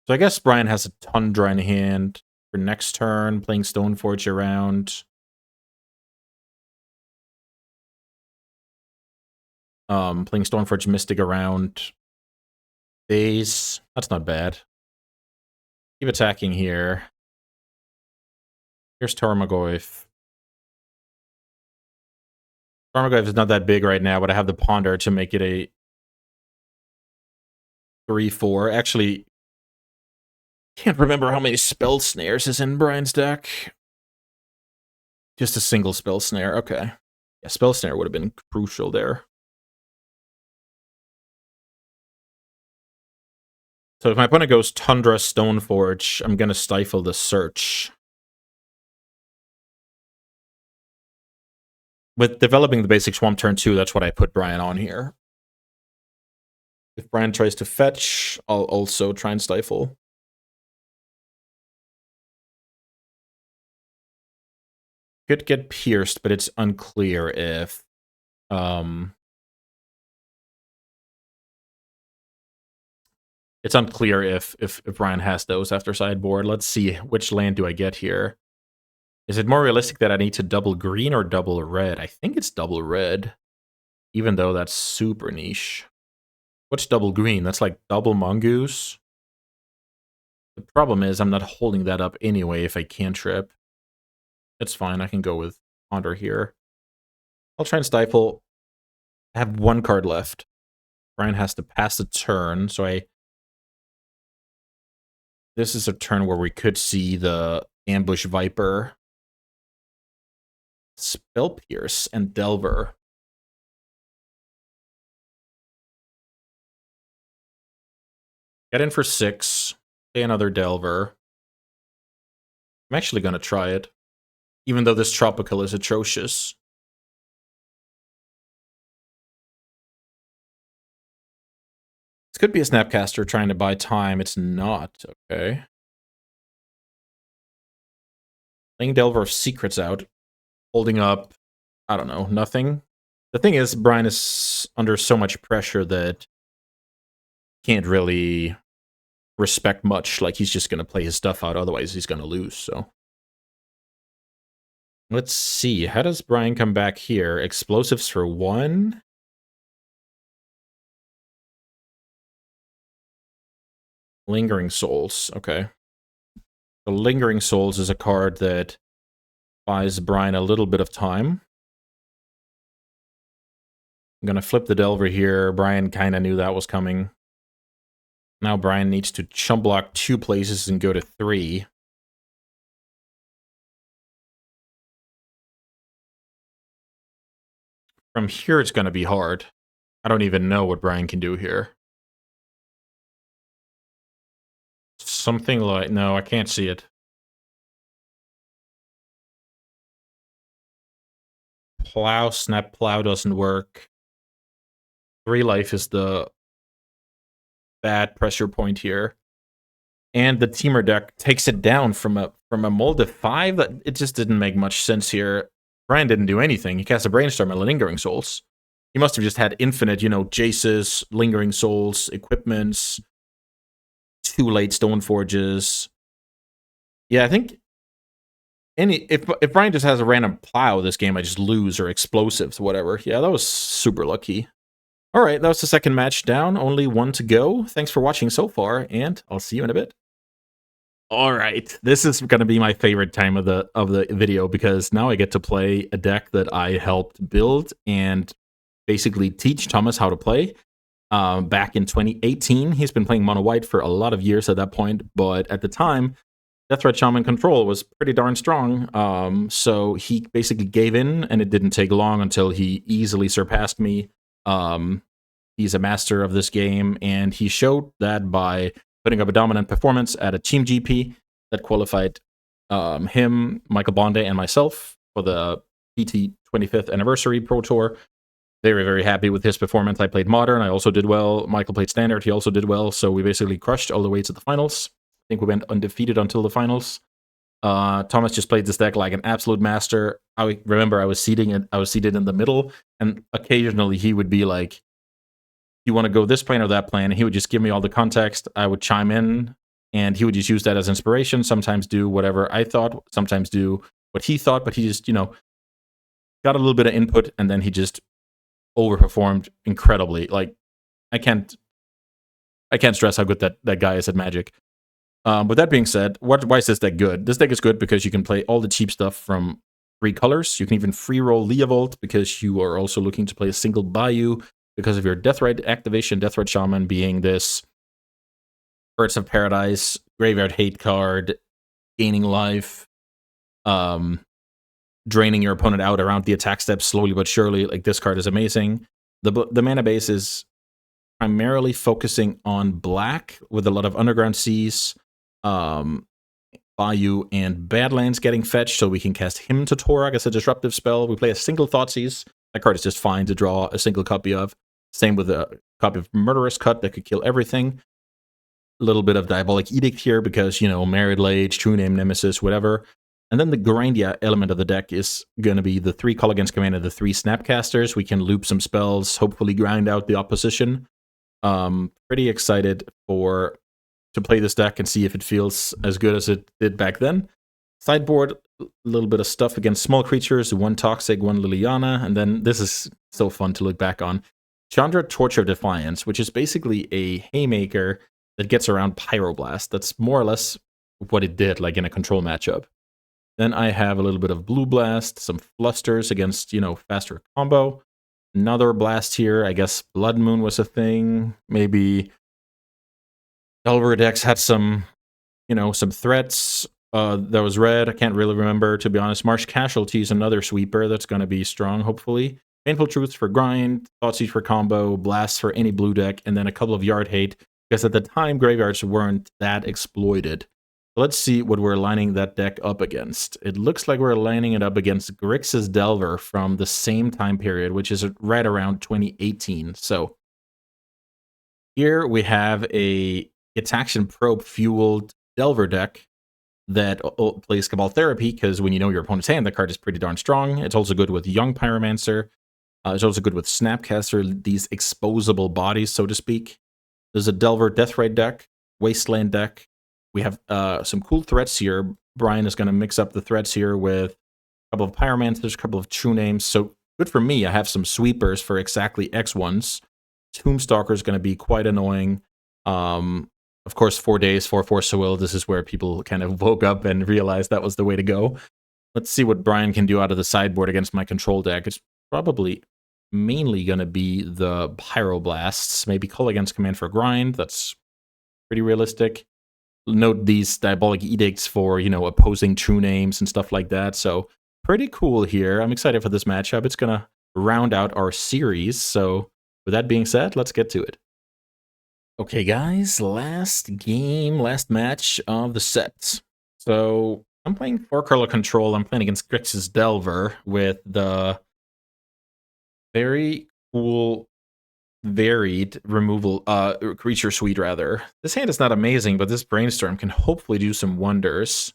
Speaker 1: So I guess Brian has a Tundra in hand for next turn, playing Stoneforge around. Playing Stoneforge Mystic around base. That's not bad. Keep attacking here. Here's Tarmogoyf. Tarmogoyf is not that big right now, but I have the Ponder to make it a 3-4. Actually, can't remember how many spell snares is in Brian's deck. Just a single spell snare. Okay. Yeah, spell snare would have been crucial there. So if my opponent goes Tundra Stoneforge, I'm going to stifle the search. With developing the basic swamp turn 2, that's what I put Brian on here. If Brian tries to fetch, I'll also try and stifle. Could get pierced, but it's unclear if... It's unclear if Brian has those after sideboard. Let's see, which land do I get here? Is it more realistic that I need to double green or double red? I think it's double red, even though that's super niche. What's double green? That's like double Mongoose. The problem is I'm not holding that up anyway if I cantrip. It's fine, I can go with Ponder here. I'll try and stifle. I have 1 card left. Brian has to pass the turn, so this is a turn where we could see the Ambush Viper, Spell Pierce, and Delver. Get in for 6. Play another Delver. I'm actually going to try it, even though this Tropical is atrocious. This could be a Snapcaster trying to buy time. It's not. Okay. Playing Delver of Secrets out. Holding up, I don't know, nothing. The thing is, Brian is under so much pressure that can't really respect much. Like, he's just going to play his stuff out. Otherwise, he's going to lose, so. Let's see. How does Brian come back here? Explosives for 1. Lingering Souls. Okay. The Lingering Souls is a card that buys Brian a little bit of time. I'm going to flip the Delver here. Brian kind of knew that was coming. Now Brian needs to chump block 2 places and go to 3. From here, it's going to be hard. I don't even know what Brian can do here. Something like... No, I can't see it. Plow, Snap Plow doesn't work. 3 life is the bad pressure point here. And the Teamer deck takes it down from a mold of 5. It just didn't make much sense here. Brian didn't do anything. He cast a Brainstorm and Lingering Souls. He must have just had infinite, you know, Jaces, Lingering Souls, equipments, 2 late Stoneforges. Yeah, I think if Brian just has a random Plow this game, I just lose, or Explosives, whatever. Yeah, that was super lucky. All right, that was the second match down. Only 1 to go. Thanks for watching so far, and I'll see you in a bit. All right, this is going to be my favorite time of the video, because now I get to play a deck that I helped build and basically teach Thomas how to play. Back in 2018, he's been playing Mono White for a lot of years at that point, but at the time, Deaththreat Shaman Control was pretty darn strong. So he basically gave in, and it didn't take long until he easily surpassed me. He's a master of this game, and he showed that by putting up a dominant performance at a team GP that qualified him, Michael Bonde, and myself for the PT 25th Anniversary Pro Tour. Very, very happy with his performance. I played Modern. I also did well. Michael played Standard. He also did well. So we basically crushed all the way to the finals. I think we went undefeated until the finals. Thomas just played this deck like an absolute master. I remember I was seated in the middle, and occasionally he would be like, you want to go this plan or that plan? And he would just give me all the context. I would chime in, and he would just use that as inspiration. Sometimes do whatever I thought, sometimes do what he thought, but he just, you know, got a little bit of input, and then he just overperformed incredibly. Like, I can't stress how good that guy is at Magic. With that being said, why is this deck good? This deck is good because you can play all the cheap stuff from 3 colors. You can even free roll Leovold because you are also looking to play a single Bayou because of your Deathrite activation, Deathrite Shaman being this Birds of Paradise, Graveyard Hate card, gaining life, draining your opponent out around the attack step slowly but surely. Like, this card is amazing. The mana base is primarily focusing on black with a lot of Underground Seas, Bayou, and Badlands getting fetched, so we can cast Hymn to Torag as a disruptive spell. We play a single Thoughtseize. That card is just fine to draw a single copy of. Same with a copy of Murderous Cut that could kill everything. A little bit of Diabolic Edict here because, you know, Married Lage, True Name Nemesis, whatever. And then the Grindia element of the deck is going to be the 3 Call Against Command and the 3 Snapcasters. We can loop some spells, hopefully grind out the opposition. Pretty excited to play this deck and see if it feels as good as it did back then. Sideboard, a little bit of stuff against small creatures, 1 Toxic, 1 Liliana, and then this is so fun to look back on. Chandra, Torch of Defiance, which is basically a Haymaker that gets around Pyroblast. That's more or less what it did, like in a control matchup. Then I have a little bit of Blue Blast, some Flusters against, you know, faster combo. Another blast here. I guess Blood Moon was a thing. Maybe Delver decks had some, you know, some threats. That was red. I can't really remember, to be honest. Marsh Casualty is another sweeper that's going to be strong, hopefully. Painful Truths for grind, Thoughtseize for combo, Blasts for any blue deck, and then a couple of Yard Hate, because at the time, graveyards weren't that exploited. Let's see what we're lining that deck up against. It looks like we're lining it up against Grixis Delver from the same time period, which is right around 2018. So here we have a Ataxian Probe fueled Delver deck that plays Cabal Therapy, because when you know your opponent's hand, the card is pretty darn strong. It's also good with Young Pyromancer. It's also good with Snapcaster, these exposable bodies, so to speak. There's a Delver Deathrite deck, Wasteland deck. We have some cool threats here. Brian is going to mix up the threats here with a couple of Pyromancers, a couple of True Names. So good for me. I have some sweepers for exactly X ones. Tombstalker is going to be quite annoying. Of course, 4 days, 4/4 Soil. This is where people kind of woke up and realized that was the way to go. Let's see what Brian can do out of the sideboard against my control deck. It's probably mainly going to be the Pyroblasts. Maybe Call against Command for Grind. That's pretty realistic. Note these Diabolic Edicts for, opposing True Names and stuff like that. So pretty cool here. I'm excited for this matchup. It's going to round out our series. So with that being said, let's get to it. Okay, guys, last match of the set. So I'm playing 4-color control. I'm playing against Grixis Delver with the very cool varied removal creature suite, rather. This hand is not amazing, but this Brainstorm can hopefully do some wonders.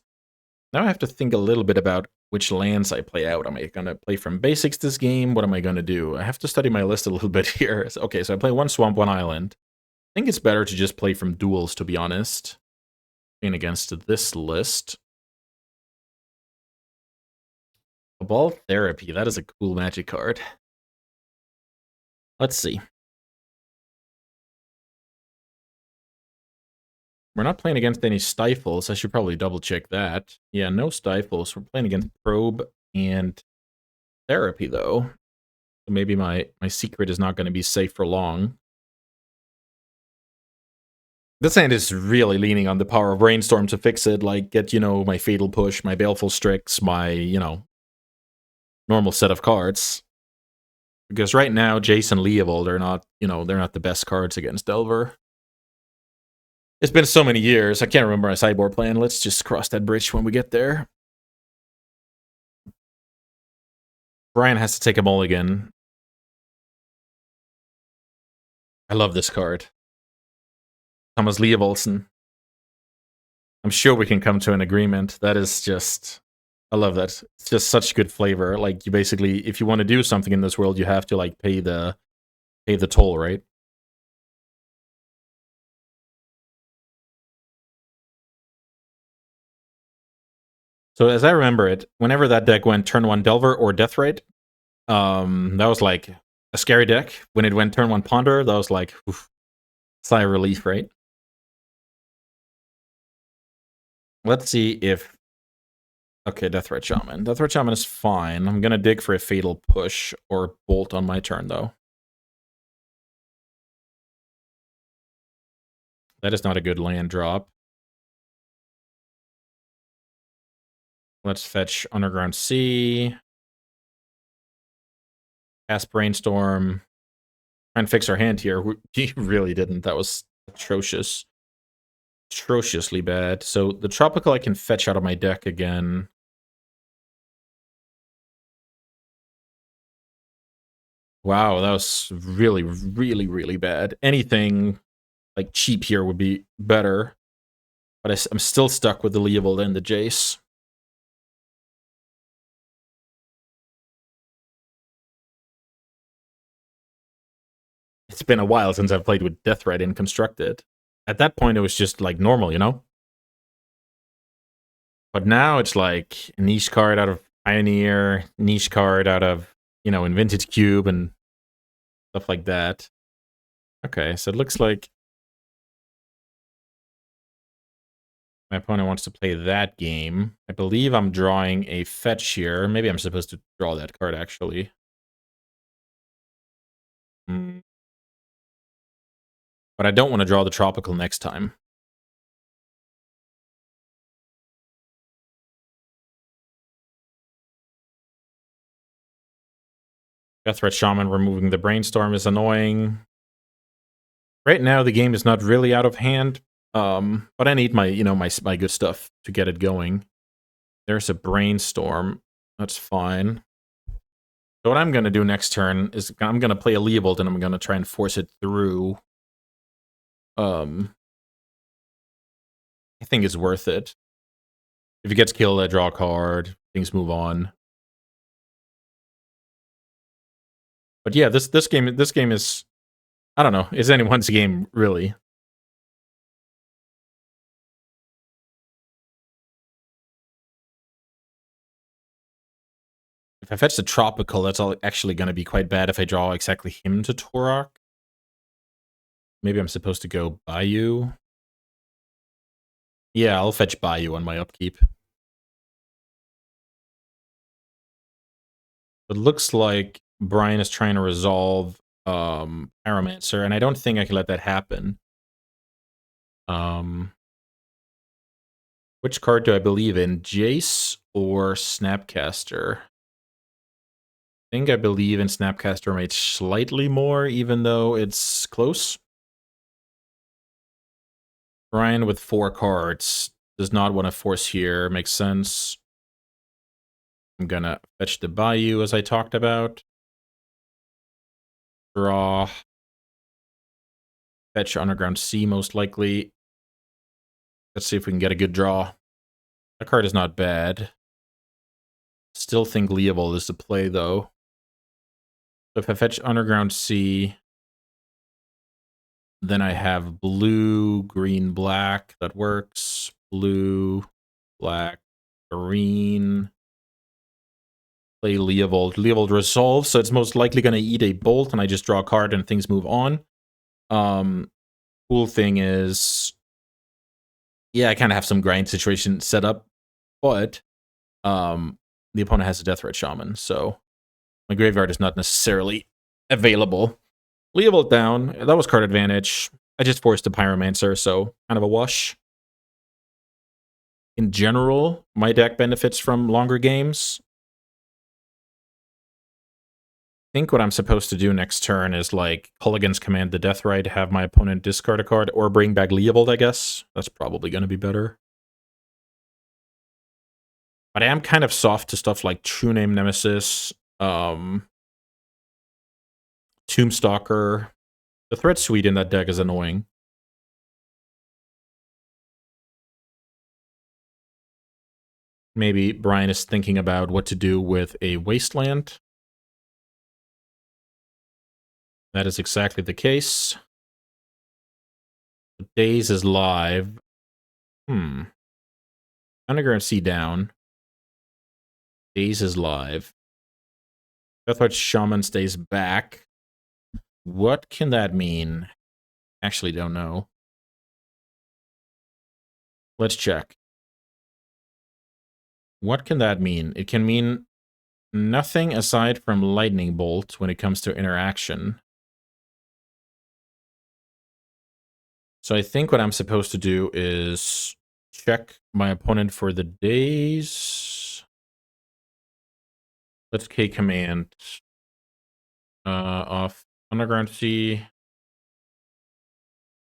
Speaker 1: Now I have to think a little bit about which lands I play out. Am I going to play from basics this game? What am I going to do? I have to study my list a little bit here. Okay, so I play 1 swamp, 1 island. I think it's better to just play from duels, to be honest. Playing against this list. Cabal Therapy, that is a cool magic card. Let's see. We're not playing against any Stifles. I should probably double check that. Yeah, no Stifles. We're playing against Probe and Therapy, though. So maybe my secret is not going to be safe for long. This hand is really leaning on the power of Brainstorm to fix it, like get, my Fatal Push, my Baleful Strix, my, normal set of cards. Because right now, Jason Leovold are not, they're not the best cards against Delver. It's been so many years, I can't remember my sideboard plan. Let's just cross that bridge when we get there. Brian has to take a mulligan. I love this card. Thomas Leovoldsen. I'm sure we can come to an agreement. That is just... I love that. It's just such good flavor. Like, you basically, if you want to do something in this world, you have to, like, pay the toll, right? So as I remember it, whenever that deck went turn 1 Delver or Deathrite, that was like a scary deck. When it went turn 1 Ponder, that was like, oof, sigh of relief, right? Let's see if... Okay, Deathrite Shaman. Deathrite Shaman is fine. I'm gonna dig for a Fatal Push or Bolt on my turn, though. That is not a good land drop. Let's fetch Underground Sea. Cast Brainstorm. Try and fix our hand here. He really didn't. That was atrocious. Atrociously bad. So the Tropical I can fetch out of my deck again. Wow, that was really, really, really bad. Anything like cheap here would be better. But I'm still stuck with the Leovold and the Jace. It's been a while since I've played with Deathrite in Constructed. At that point, it was just like normal, But now it's like a niche card out of Pioneer, niche card out of, in Vintage Cube and stuff like that. Okay, so it looks like my opponent wants to play that game. I believe I'm drawing a fetch here. Maybe I'm supposed to draw that card, actually. But I don't want to draw the Tropical next time. Deaththreat Shaman removing the Brainstorm is annoying. Right now, the game is not really out of hand, but I need my, my good stuff to get it going. There's a Brainstorm. That's fine. So what I'm going to do next turn is I'm going to play a Leobold, and I'm going to try and force it through. I think it's worth it. If it gets killed, I draw a card. Things move on. But yeah, this game is, I don't know, it's anyone's game, really. If I fetch the Tropical, that's actually going to be quite bad if I draw exactly him to Torok. Maybe I'm supposed to go Bayou. Yeah, I'll fetch Bayou on my upkeep. It looks like Brian is trying to resolve Pyromancer, and I don't think I can let that happen. Which card do I believe in? Jace or Snapcaster? I think I believe in Snapcaster Mage slightly more, even though it's close. Brian with 4 cards does not want to force here. Makes sense. I'm gonna fetch the Bayou as I talked about. Draw. Fetch Underground Sea most likely. Let's see if we can get a good draw. That card is not bad. Still think Leobold is the play though. If I fetch Underground Sea, then I have blue, green, black. That works. Blue, black, green. Play Leovold. Leovold resolves, so it's most likely going to eat a bolt, and I just draw a card and things move on. Cool thing is, yeah, I kind of have some grind situation set up, but the opponent has a Deaththreat Shaman, so my graveyard is not necessarily available. Leovold down. That was card advantage. I just forced a Pyromancer, so kind of a wash. In general, my deck benefits from longer games. I think what I'm supposed to do next turn is like Culligan's Command the Deathrite, have my opponent discard a card, or bring back Leovold, I guess. That's probably going to be better. But I am kind of soft to stuff like True Name Nemesis, Tombstalker. The threat suite in that deck is annoying. Maybe Brian is thinking about what to do with a Wasteland. That is exactly the case. Daze is live. Underground Sea down. Daze is live. Deathwatch Shaman stays back. What can that mean? Actually don't know. Let's check. What can that mean? It can mean nothing aside from Lightning Bolt when it comes to interaction. So I think what I'm supposed to do is check my opponent for the days. Let's K command off Underground Sea,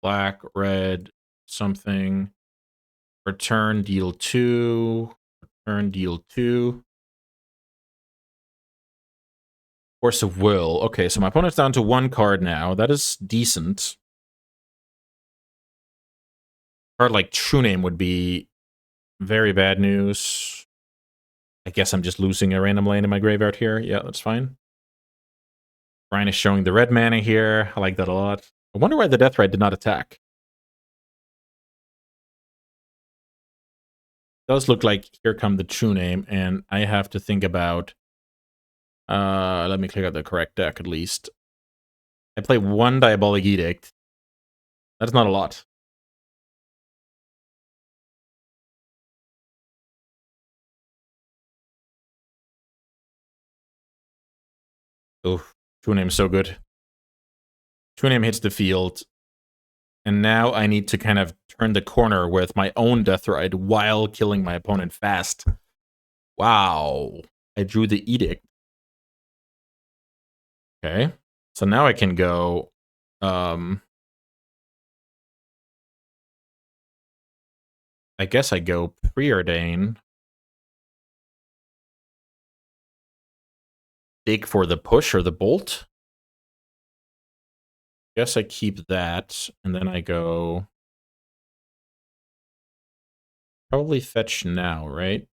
Speaker 1: black, red, something. Return, deal 2. Return, deal 2. Force of Will. Okay, so my opponent's down to 1 card now. That is decent. A card like True Name would be very bad news. I guess I'm just losing a random land in my graveyard here. Yeah, that's fine. Brian is showing the red mana here. I like that a lot. I wonder why the Deathrite did not attack. It does look like here come the True Name, and I have to think about... let me click out the correct deck, at least. I play 1 Diabolic Edict. That's not a lot. Oh, True Name is so good. True Name hits the field. And now I need to kind of turn the corner with my own Deathrite while killing my opponent fast. Wow. I drew the Edict. Okay. So now I can go, I guess I go Preordain, dig for the push or the bolt. Guess I keep that, and then I go probably fetch now, right?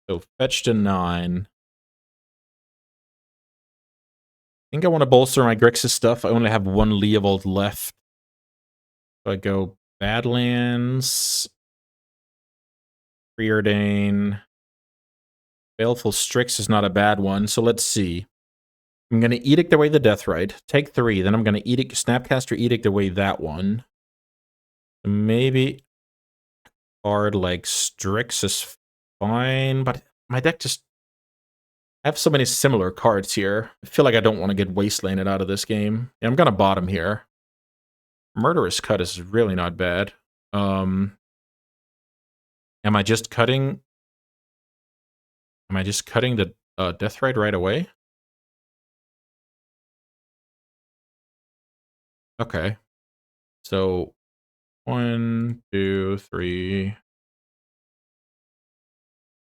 Speaker 1: So fetch to 9. I think I want to bolster my Grixis stuff. I only have one Leovold left. So I go Badlands, Preordain. Baleful Strix is not a bad one, so let's see. I'm going to Edict away the Deathrite, take 3, then I'm going to Snapcaster Edict away that one. Maybe card like Strix is fine, but my deck just... I have so many similar cards here. I feel like I don't want to get wastelanded out of this game. Yeah, I'm going to bottom here. Murderous Cut is really not bad. Am I just cutting... Am I just cutting the Deathrite right away? Okay. So 1, 2, 3,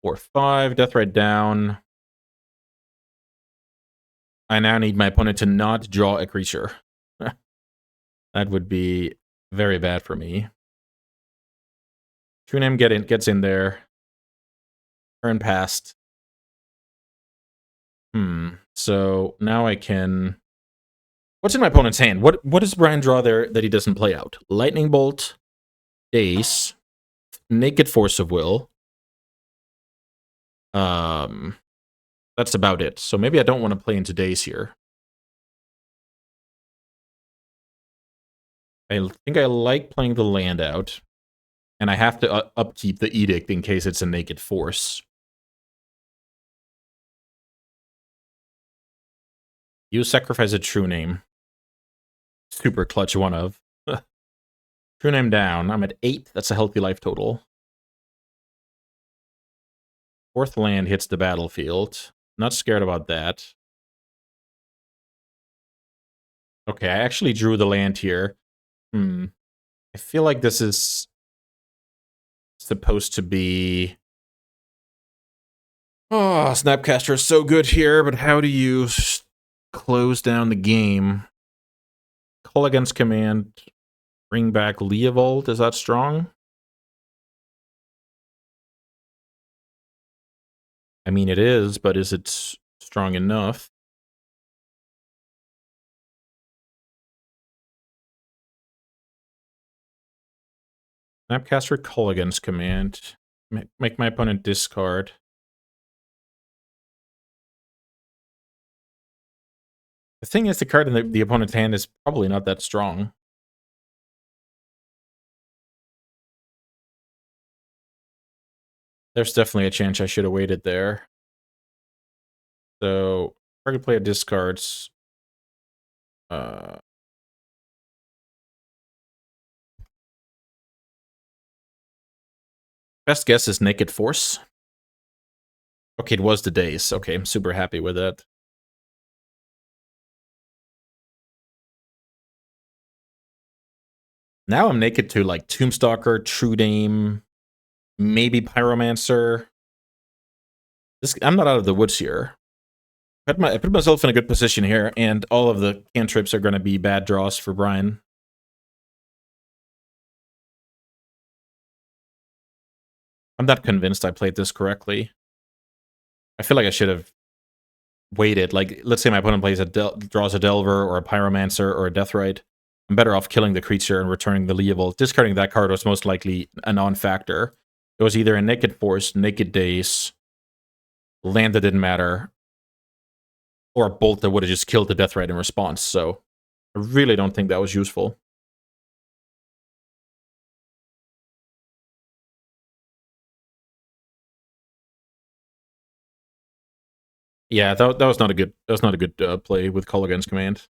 Speaker 1: 4, 5. Deathrite down. I now need my opponent to not draw a creature. That would be very bad for me. True Name gets in there. Turn past. So now I can... What's in my opponent's hand? What does Brian draw there that he doesn't play out? Lightning Bolt, Ace, Naked Force of Will. That's about it. So maybe I don't want to play into Daze here. I think I like playing the land out. And I have to upkeep the Edict in case it's a Naked Force. You sacrifice a True Name. Super clutch one of. True Name down. I'm at 8. That's a healthy life total. 4th land hits the battlefield. Not scared about that. Okay, I actually drew the land here. I feel like this is supposed to be... Oh, Snapcaster is so good here, but how do you close down the game? Call against command, bring back Leovold. Is that strong? I mean, it is, but is it strong enough? Snapcaster, call against command. Make my opponent discard. The thing is, the card in the opponent's hand is probably not that strong. There's definitely a chance I should have waited there. So, target player discards. Best guess is Naked Force. Okay, it was the Daze. Okay, I'm super happy with that. Now I'm naked to, like, Tombstalker, True Name, maybe Pyromancer. I'm not out of the woods here. I put myself in a good position here, and all of the cantrips are going to be bad draws for Brian. I'm not convinced I played this correctly. I feel like I should have waited. Like, let's say my opponent draws a Delver or a Pyromancer or a Deathrite. I'm better off killing the creature and returning the Leovold. Discarding that card was most likely a non-factor. It was either a Naked Force, Naked Daze, land that didn't matter, or a Bolt that would have just killed the Deathrite in response. So I really don't think that was useful. Yeah, that was not a good play with Call Against Command.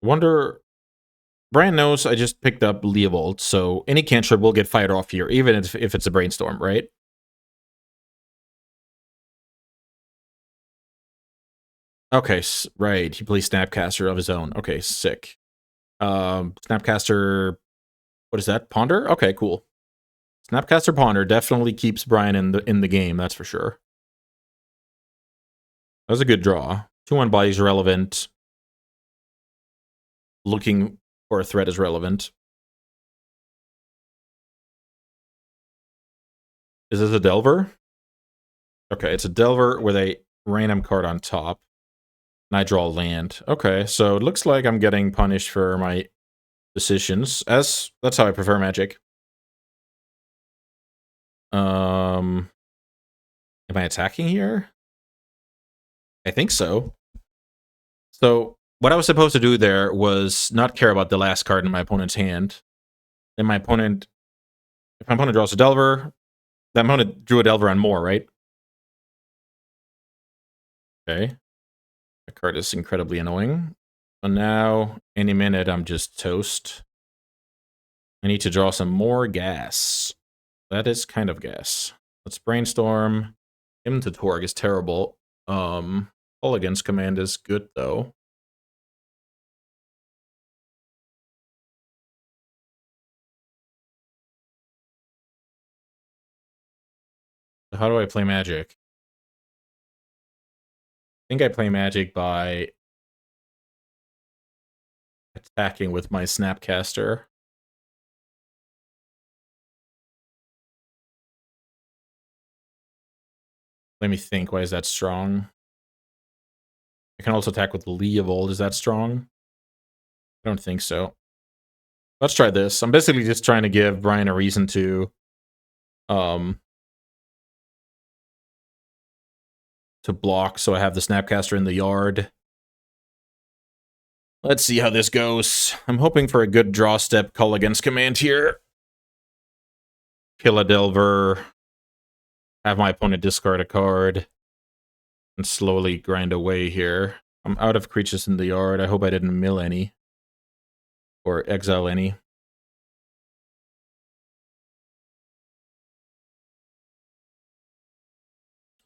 Speaker 1: Wonder Brian knows I just picked up Leovold, so any cantrip will get fired off here, even if it's a Brainstorm, right? Okay, right. He plays Snapcaster of his own. Okay, sick. Snapcaster, what is that? Ponder? Okay, cool. Snapcaster Ponder definitely keeps Brian in the game, that's for sure. That was a good draw. 2-1 body's relevant. Looking for a threat is relevant. Is this a Delver? Okay, it's a Delver with a random card on top. And I draw land. Okay, so it looks like I'm getting punished for my decisions. That's how I prefer Magic. Am I attacking here? I think so. So what I was supposed to do there was not care about the last card in my opponent's hand. Then if my opponent draws a Delver, that opponent drew a Delver on more, right? Okay. That card is incredibly annoying. So now, any minute, I'm just toast. I need to draw some more gas. That is kind of gas. Let's brainstorm. Him to Torg is terrible. All against command is good, though. So how do I play Magic? I think I play Magic by attacking with my Snapcaster. Let me think, why is that strong? I can also attack with Leovold, is that strong? I don't think so. Let's try this. I'm basically just trying to give Brian a reason to block, so I have the Snapcaster in the yard. Let's see how this goes. I'm hoping for a good draw step call against command here. Kill a Delver. Have my opponent discard a card. And slowly grind away here. I'm out of creatures in the yard. I hope I didn't mill any. Or exile any.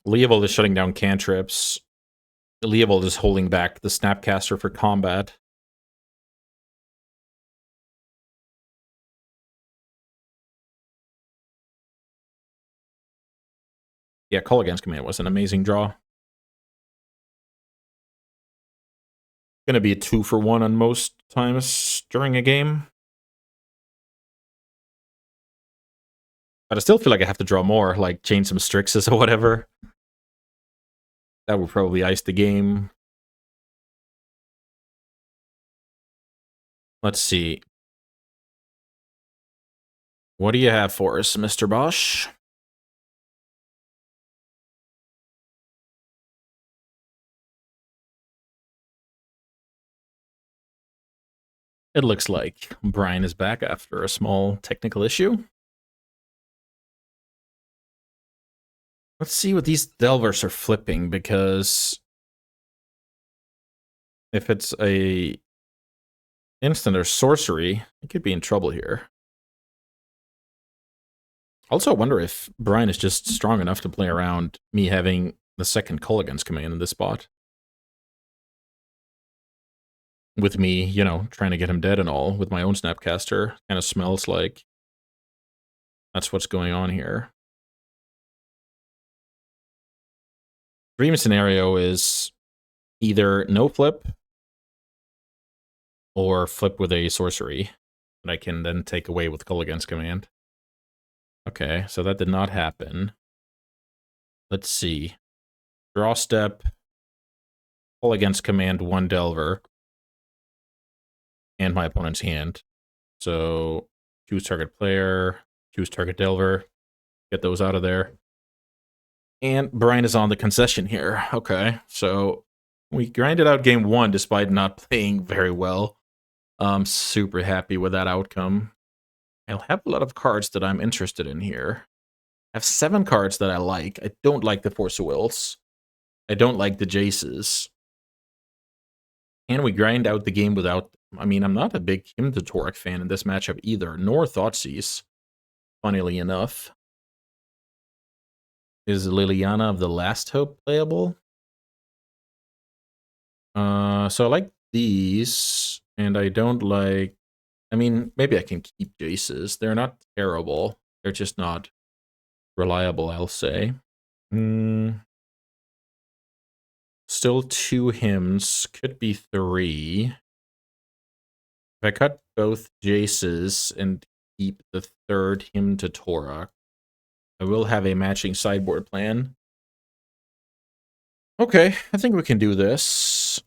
Speaker 1: Leovold is shutting down cantrips. Leovold is holding back the Snapcaster for combat. Yeah, call against command was an amazing draw. Gonna be a 2-for-1 on most times during a game. But I still feel like I have to draw more, like change some Strixes or whatever. That would probably ice the game. Let's see. What do you have for us, Mr. Bosh? It looks like Brian is back after a small technical issue. Let's see what these Delvers are flipping, because if it's a instant or sorcery, it could be in trouble here. Also, I wonder if Brian is just strong enough to play around me having the second call against command in this spot. With me, you know, trying to get him dead and all, with my own Snapcaster. Kind of smells like that's what's going on here. Dream scenario is either no flip or flip with a sorcery that I can then take away with call against command. Okay, so that did not happen. Let's see. Draw step, call against command, 1 Delver, and my opponent's hand. So choose target player, choose target Delver, get those out of there. And Brian is on the concession here. Okay, so we grinded out game 1 despite not playing very well. I'm super happy with that outcome. I'll have a lot of cards that I'm interested in here. I have 7 cards that I like. I don't like the Force of Wills. I don't like the Jaces. And we grind out the game without I mean, I'm not a big Kim to Torek fan in this matchup either, nor Thoughtseize, funnily enough. Is Liliana of the Last Hope playable? So I like these, and I don't like... I mean, maybe I can keep Jaces. They're not terrible. They're just not reliable, I'll say. Still 2 hymns. Could be 3. If I cut both Jaces and keep the 3rd hymn to Torah, I will have a matching sideboard plan. Okay, I think we can do this.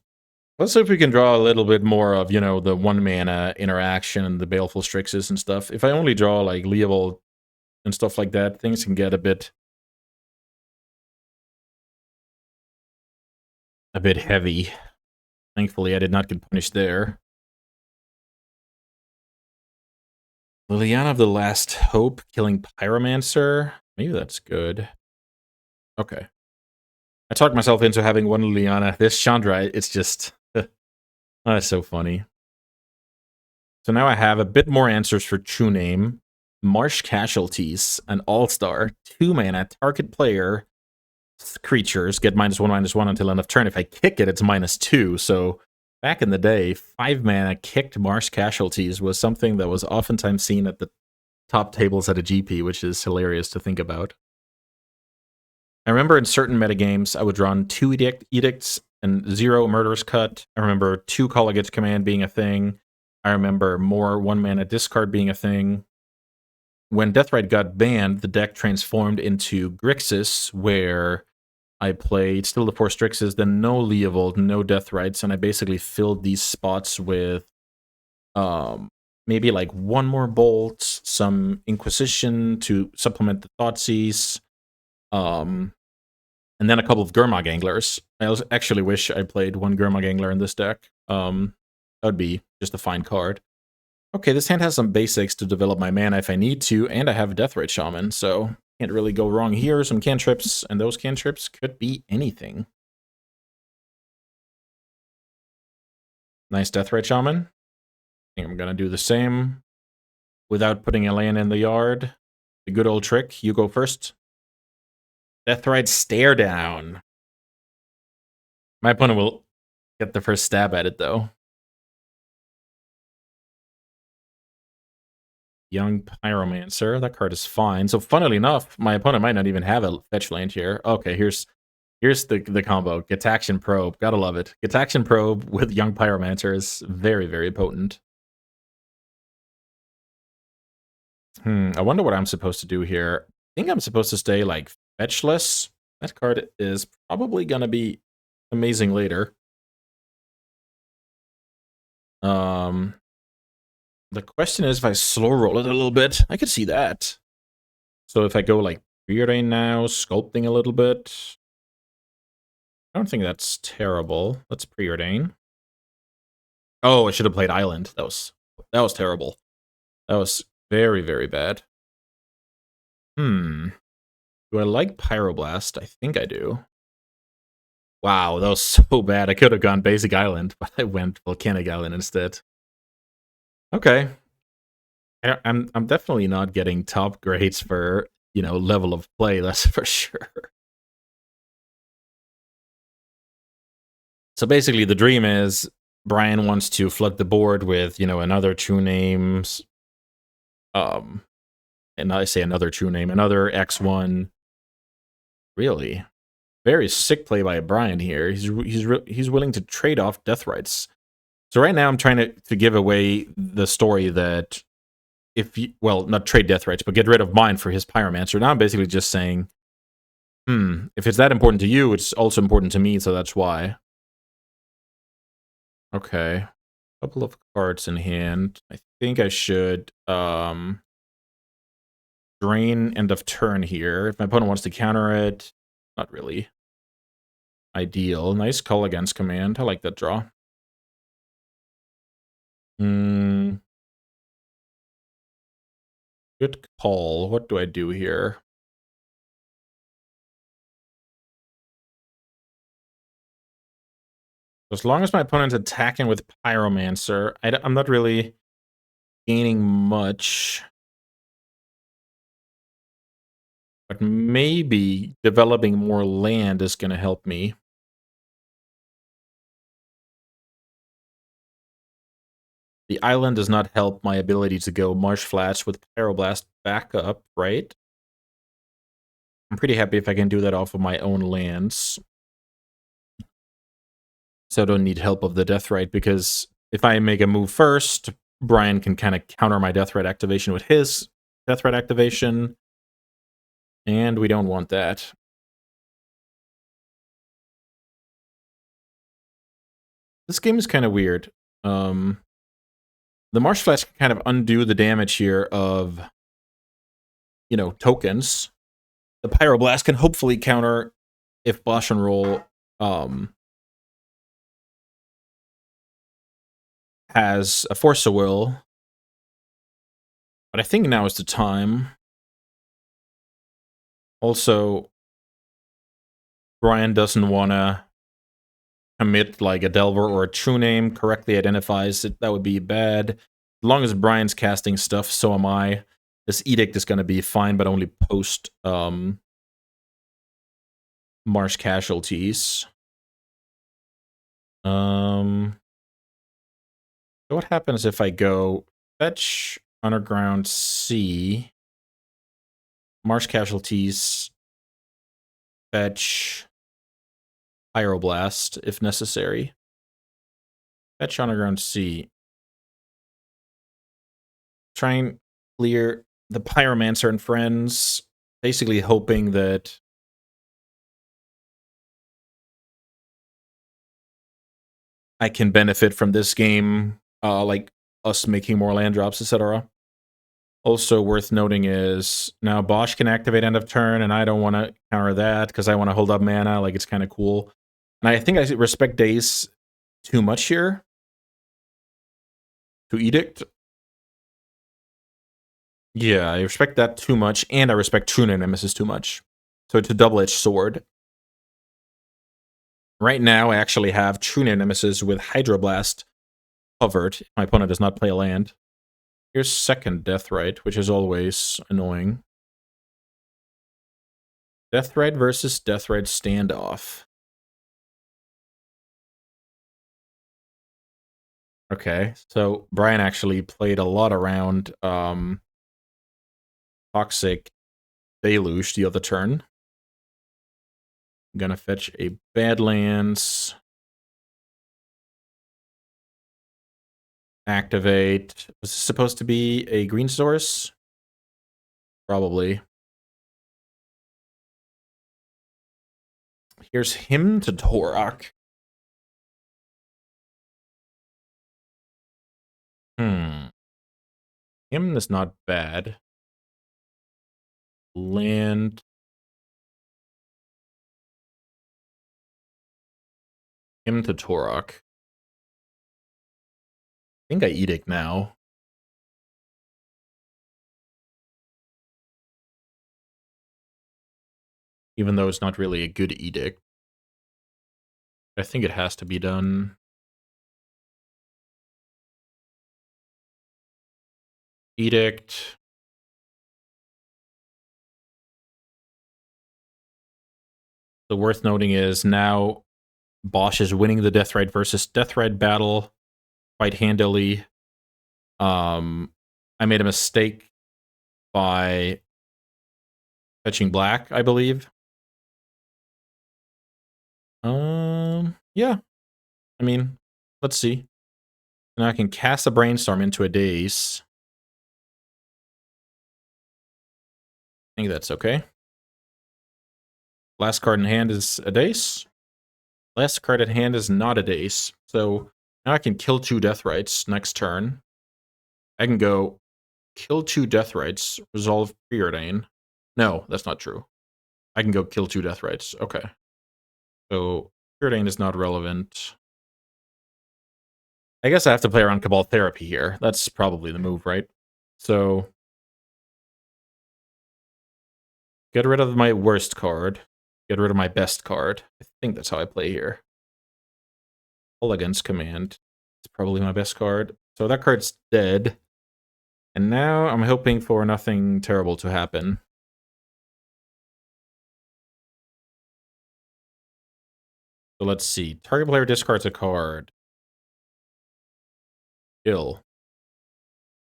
Speaker 1: Let's see if we can draw a little bit more of, you know, the 1 mana interaction, the Baleful Strixes and stuff. If I only draw, like, Leovold and stuff like that, things can get a bit heavy. Thankfully, I did not get punished there. Liliana of the Last Hope, killing Pyromancer. Maybe that's good. Okay. I talked myself into having 1 Liliana. This Chandra, it's just... that's so funny. So now I have a bit more answers for True Name. Marsh Casualties, an all-star, 2 mana, target player, creatures get -1/-1 until end of turn. If I kick it, it's -2. So back in the day, 5 mana kicked Marsh Casualties was something that was oftentimes seen at the top tables at a GP, which is hilarious to think about. I remember in certain metagames, I would run 2 edicts and 0 Murderous Cut. I remember 2 Call Against Command being a thing. I remember more 1 mana discard being a thing. When Deathrite got banned, the deck transformed into Grixis, where I played still the 4 Strixes, then no Leovold, no Deathrites, and I basically filled these spots with maybe like 1 more Bolt, some Inquisition to supplement the Thoughtseize, and then a couple of Gurmag Anglers. I actually wish I played 1 Gurmag Angler in this deck. That would be just a fine card. Okay, this hand has some basics to develop my mana if I need to, and I have a Deathrite Shaman, so can't really go wrong here. Some cantrips, and those cantrips could be anything. Nice Deathrite Shaman. I think I'm going to do the same without putting a land in the yard. The good old trick. You go first. Deathrite Stare Down. My opponent will get the first stab at it, though. Young Pyromancer. That card is fine. So, funnily enough, my opponent might not even have a fetch land here. Okay, here's the combo. Gitaxian Probe. Gotta love it. Gitaxian Probe with Young Pyromancer is very, very potent. I wonder what I'm supposed to do here. I think I'm supposed to stay, like, fetchless. That card is probably gonna be amazing later. The question is if I slow roll it a little bit. I could see that. So if I go, like, Preordain now, sculpting a little bit... I don't think that's terrible. Let's Preordain. Oh, I should have played Island. That was terrible. That was very, very bad. Do I like Pyroblast? I think I do. Wow, that was so bad. I could have gone Basic Island, but I went Volcanic Island instead. Okay. I'm definitely not getting top grades for, you know, level of play, that's for sure. So basically the dream is Brian wants to flood the board with, you know, another True Names. And I say another True Name, another X1. Really? Very sick play by Brian here. He's willing to trade off Deathrites. So right now I'm trying to give away the story that if you, well, not trade Deathrites, but get rid of mine for his Pyromancer. Now I'm basically just saying, if it's that important to you, it's also important to me, so that's why. Okay. Couple of cards in hand. I think I should drain end of turn here. If my opponent wants to counter it, not really ideal. Nice Call Against Command. I like that draw. Good call. What do I do here? As long as my opponent's attacking with Pyromancer, I'm not really gaining much. But maybe developing more land is going to help me. The island does not help my ability to go Marsh Flats with Pyroblast back up, right? I'm pretty happy if I can do that off of my own lands. So I don't need help of the Deathrite, because if I make a move first, Brian can kind of counter my Deathrite activation with his Deathrite activation, and we don't want that. This game is kind of weird. The Marsh Flats can kind of undo the damage here of, you know, tokens. The Pyroblast can hopefully counter if Bosh and Roll has a Force of Will. But I think now is the time. Also, Brian doesn't want to commit like a Delver or a True Name correctly identifies it. That would be bad. As long as Brian's casting stuff, so am I. This Edict is going to be fine, but only post Marsh Casualties. So what happens if I go fetch Underground C, Marsh Casualties, fetch Pyroblast if necessary. Fetch Underground C. Try and clear the Pyromancer and friends, basically hoping that I can benefit from this game, like us making more land drops, etc. Also worth noting is now Bosh can activate end of turn, and I don't want to counter that because I want to hold up mana. Like, it's kind of cool. And I think I respect Daze too much here to Edict. Yeah, I respect that too much, and I respect True Nemesis too much. So it's a double-edged sword. Right now, I actually have True Nemesis with Hydroblast covered. My opponent does not play a land. Here's second Deathrite, which is always annoying. Deathrite versus Deathrite standoff. Okay, so Brian actually played a lot around Toxic Deluge the other turn. I'm gonna fetch a Badlands. Activate. Was this supposed to be a green source? Probably. Here's him to Torok. Him is not bad. Land. Him to Torok. I think I Edict now. Even though it's not really a good Edict. I think it has to be done. Edict. The worth noting is now Bosh is winning the Deathrite versus Deathrite battle quite handily. I made a mistake by fetching black, I believe. Yeah. I mean, let's see. Now I can cast a Brainstorm into a Daze. I think that's okay. Last card in hand is a Daze. Last card in hand is not a Daze. So now I can kill 2 Deathrites next turn. I can go kill 2 Deathrites, resolve Preordain. No, that's not true. I can go kill 2 Deathrites. Okay. So Preordain is not relevant. I guess I have to play around Cabal Therapy here. That's probably the move, right? So get rid of my worst card. Get rid of my best card. I think that's how I play here. Elegance Command. It's probably my best card. So that card's dead. And now I'm hoping for nothing terrible to happen. So let's see. Target player discards a card. Kill.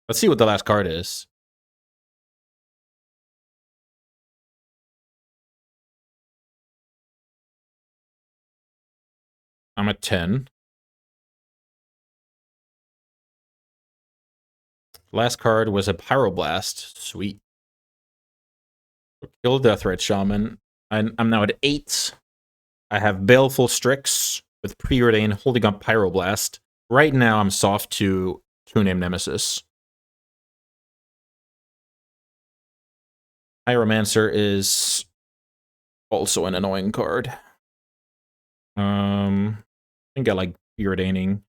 Speaker 1: Let's see what the last card is. I'm at 10. Last card was a Pyroblast. Sweet. Kill Deathright Shaman. I'm now at 8. I have Baleful Strix with Preordain holding up Pyroblast. Right now, I'm soft to Two-Name Nemesis. Pyromancer is also an annoying card. I think I like Preordaining.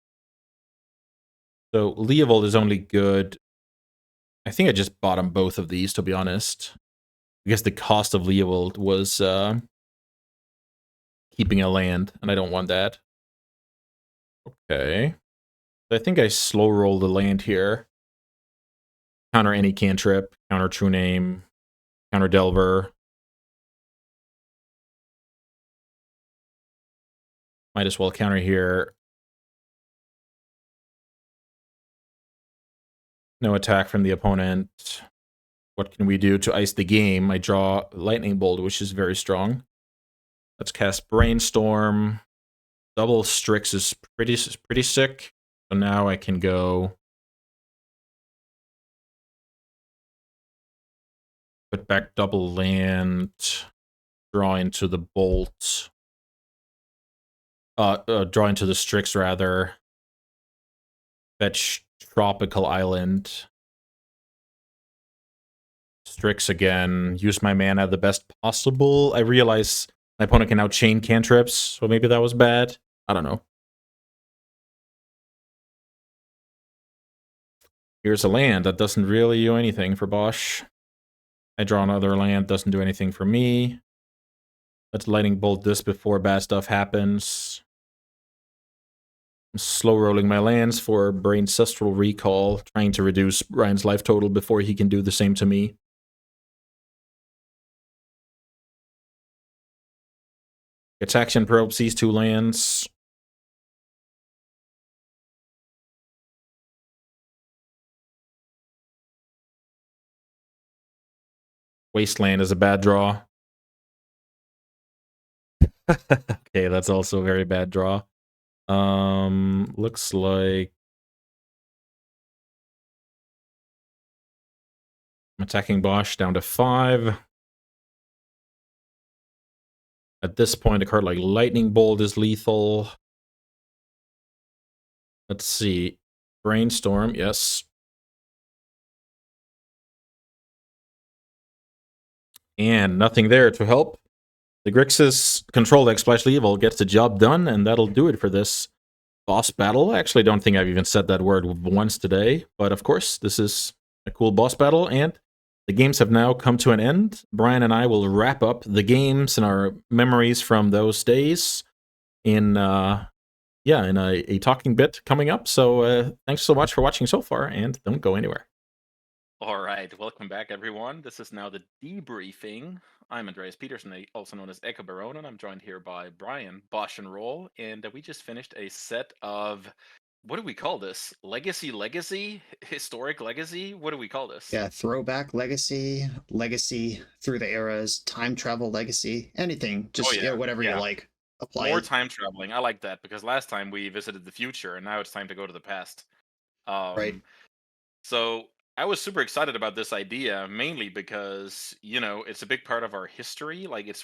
Speaker 1: So Leovold is only good. I think I just bottom both of these, to be honest. I guess the cost of Leovold was keeping a land, and I don't want that. Okay. I think I slow roll the land here. Counter any cantrip, counter True Name, counter Delver. Might as well counter here. No attack from the opponent. What can we do to ice the game? I draw Lightning Bolt, which is very strong. Let's cast Brainstorm. Double Strix is pretty sick. So now I can go put back double land, draw into the Bolt. Draw into the Strix, rather. Fetch Tropical Island. Strix again. Use my mana the best possible. I realize my opponent can now chain cantrips, so maybe that was bad. I don't know. Here's a land that doesn't really do anything for Bosh. I draw another land, doesn't do anything for me. Let's Lightning Bolt this before bad stuff happens. I'm slow rolling my lands for Braincestral Recall, trying to reduce Ryan's life total before he can do the same to me. Gets action probe, sees 2 lands. Wasteland is a bad draw. Okay, that's also a very bad draw. Looks like I'm attacking Bosh down to 5. At this point, a card like Lightning Bolt is lethal. Let's see. Brainstorm, yes. And nothing there to help. The Grixis control deck Splash Evil gets the job done, and that'll do it for this boss battle. I actually don't think I've even said that word once today, but of course, this is a cool boss battle, and the games have now come to an end. Brian and I will wrap up the games and our memories from those days in a talking bit coming up. So thanks so much for watching so far, and don't go anywhere.
Speaker 2: All right, welcome back, everyone. This is now the debriefing. I'm Andreas Peterson, also known as Echo Barone, and I'm joined here by Brian, Bosh and Roll, and we just finished a set of, what do we call this? Legacy? Historic Legacy? What do we call this?
Speaker 3: Yeah, throwback legacy through the eras, time travel legacy, anything, just whatever you like. Apply
Speaker 2: More
Speaker 3: it.
Speaker 2: time traveling. I like that, because last time we visited the future, and now it's time to go to the past.
Speaker 3: Right.
Speaker 2: So I was super excited about this idea, mainly because, it's a big part of our history. Like, it's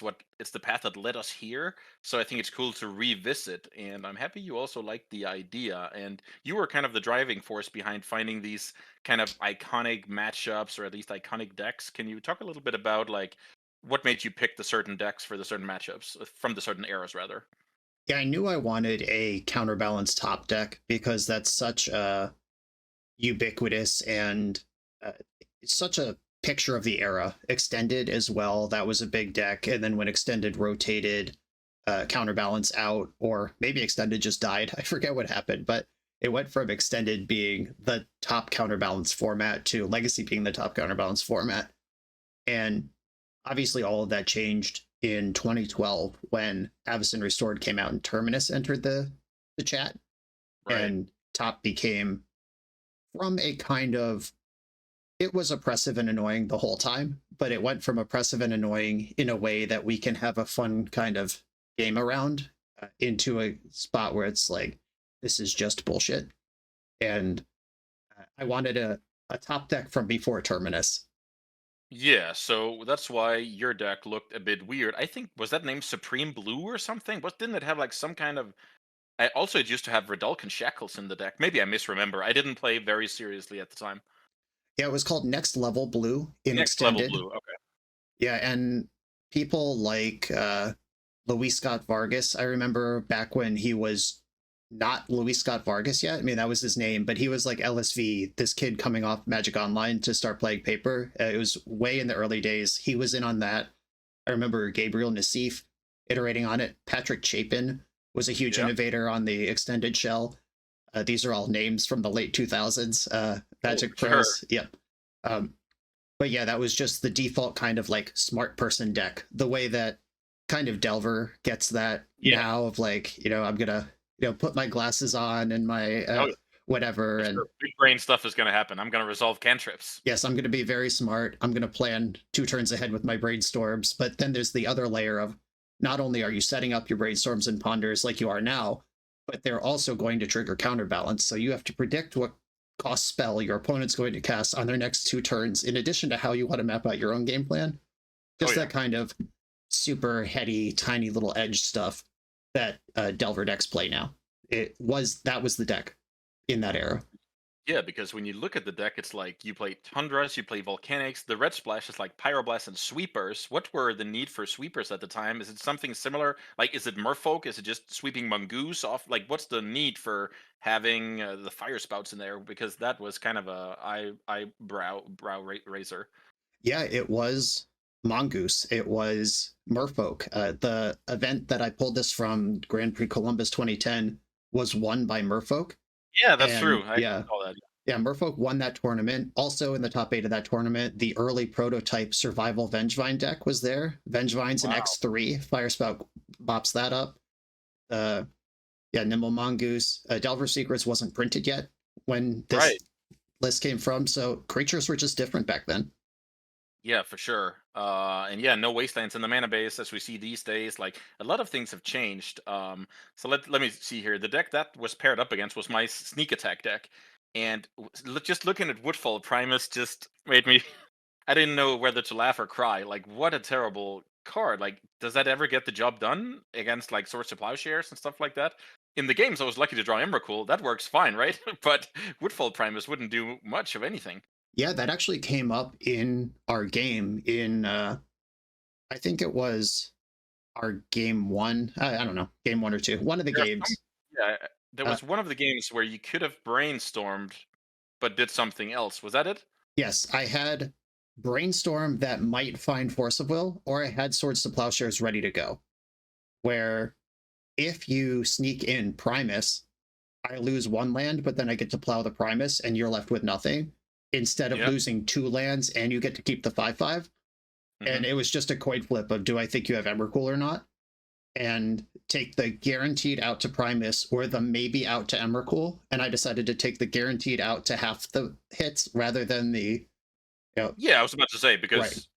Speaker 2: the path that led us here. So I think it's cool to revisit. And I'm happy you also liked the idea. And you were kind of the driving force behind finding these kind of iconic matchups, or at least iconic decks. Can you talk a little bit about, like, what made you pick the certain decks for the certain matchups, from the certain eras, rather?
Speaker 3: Yeah, I knew I wanted a counterbalance top deck because that's such a ubiquitous and it's such a picture of the era. Extended as well, that was a big deck, and then when Extended rotated, Counterbalance out, or maybe Extended just died. I forget what happened, but it went from Extended being the top counterbalance format to Legacy being the top counterbalance format. And obviously, all of that changed in 2012 when Avacyn Restored came out and Terminus entered the chat.
Speaker 2: Right.
Speaker 3: And top became, from a kind of, it was oppressive and annoying the whole time, but it went from oppressive and annoying in a way that we can have a fun kind of game around into a spot where it's like, this is just bullshit. And I wanted a top deck from before Terminus.
Speaker 2: Yeah, so that's why your deck looked a bit weird. I think was that named Supreme Blue or something? What didn't it have like some kind of? I also it used to have Redulcan Shackles in the deck. Maybe I misremember. I didn't play very seriously at the time.
Speaker 3: Yeah, it was called Next Level Blue in
Speaker 2: Next Level
Speaker 3: Extended.
Speaker 2: Blue. Okay.
Speaker 3: Yeah, and people like Luis Scott Vargas, I remember back when he was not Luis Scott Vargas yet. I mean, that was his name, but he was like LSV, this kid coming off Magic Online to start playing Paper. It was way in the early days. He was in on that. I remember Gabriel Nassif iterating on it. Patrick Chapin was a huge innovator on the Extended Shell. These are all names from the late 2000s. Magic Pros.
Speaker 2: Sure.
Speaker 3: Yep. But yeah, that was just the default kind of like smart person deck. The way that kind of Delver gets that now of like, I'm gonna, put my glasses on and my whatever. And
Speaker 2: big brain stuff is gonna happen. I'm gonna resolve cantrips.
Speaker 3: Yes, I'm gonna be very smart. I'm gonna plan 2 turns ahead with my brainstorms. But then there's the other layer of, not only are you setting up your brainstorms and ponders like you are now, but they're also going to trigger counterbalance. So you have to predict what cost spell your opponent's going to cast on their next 2 turns, in addition to how you want to map out your own game plan. Just that kind of super heady, tiny little edge stuff that Delver decks play now. That was the deck in that era.
Speaker 2: Yeah, because when you look at the deck, it's like you play Tundras, you play Volcanics. The red splash is like Pyroblasts and Sweepers. What were the need for Sweepers at the time? Is it something similar? Like, is it Merfolk? Is it just sweeping Mongoose off? Like, what's the need for having the Fire Spouts in there? Because that was kind of a eyebrow raiser.
Speaker 3: Yeah, it was Mongoose. It was Merfolk. The event that I pulled this from, Grand Prix Columbus 2010, was won by Merfolk.
Speaker 2: Yeah, that's true. I recall that.
Speaker 3: Yeah, Merfolk won that tournament. Also in the top 8 of that tournament, the early prototype Survival Vengevine deck was there. Vengevine's an X3. Firespout bops that up. Nimble Mongoose. Delver Secrets wasn't printed yet when this list came from, so creatures were just different back then.
Speaker 2: Yeah, for sure. And yeah, no wastelands in the mana base as we see these days. Like a lot of things have changed. So let me see here. The deck that was paired up against was my sneak attack deck, and just looking at Woodfall Primus just made me. I didn't know whether to laugh or cry. Like, what a terrible card. Like, does that ever get the job done against like Swords to Plowshares and stuff like that? In the games, I was lucky to draw Emrakul. That works fine, right? But Woodfall Primus wouldn't do much of anything.
Speaker 3: Yeah, that actually came up in our game in, I think it was our game 1. I don't know, game 1 or 2. One of the games.
Speaker 2: There was one of the games where you could have brainstormed, but did something else. Was that it?
Speaker 3: Yes, I had Brainstorm that might find Force of Will, or I had Swords to Plowshares ready to go. Where if you sneak in Primus, I lose 1 land, but then I get to plow the Primus, and you're left with nothing. Instead of losing 2 lands and you get to keep the 5/5. And it was just a coin flip of, do I think you have Emrakul or not? And take the guaranteed out to Primus or the maybe out to Emrakul. And I decided to take the guaranteed out to half the hits rather than the...
Speaker 2: Yeah, I was about to say, because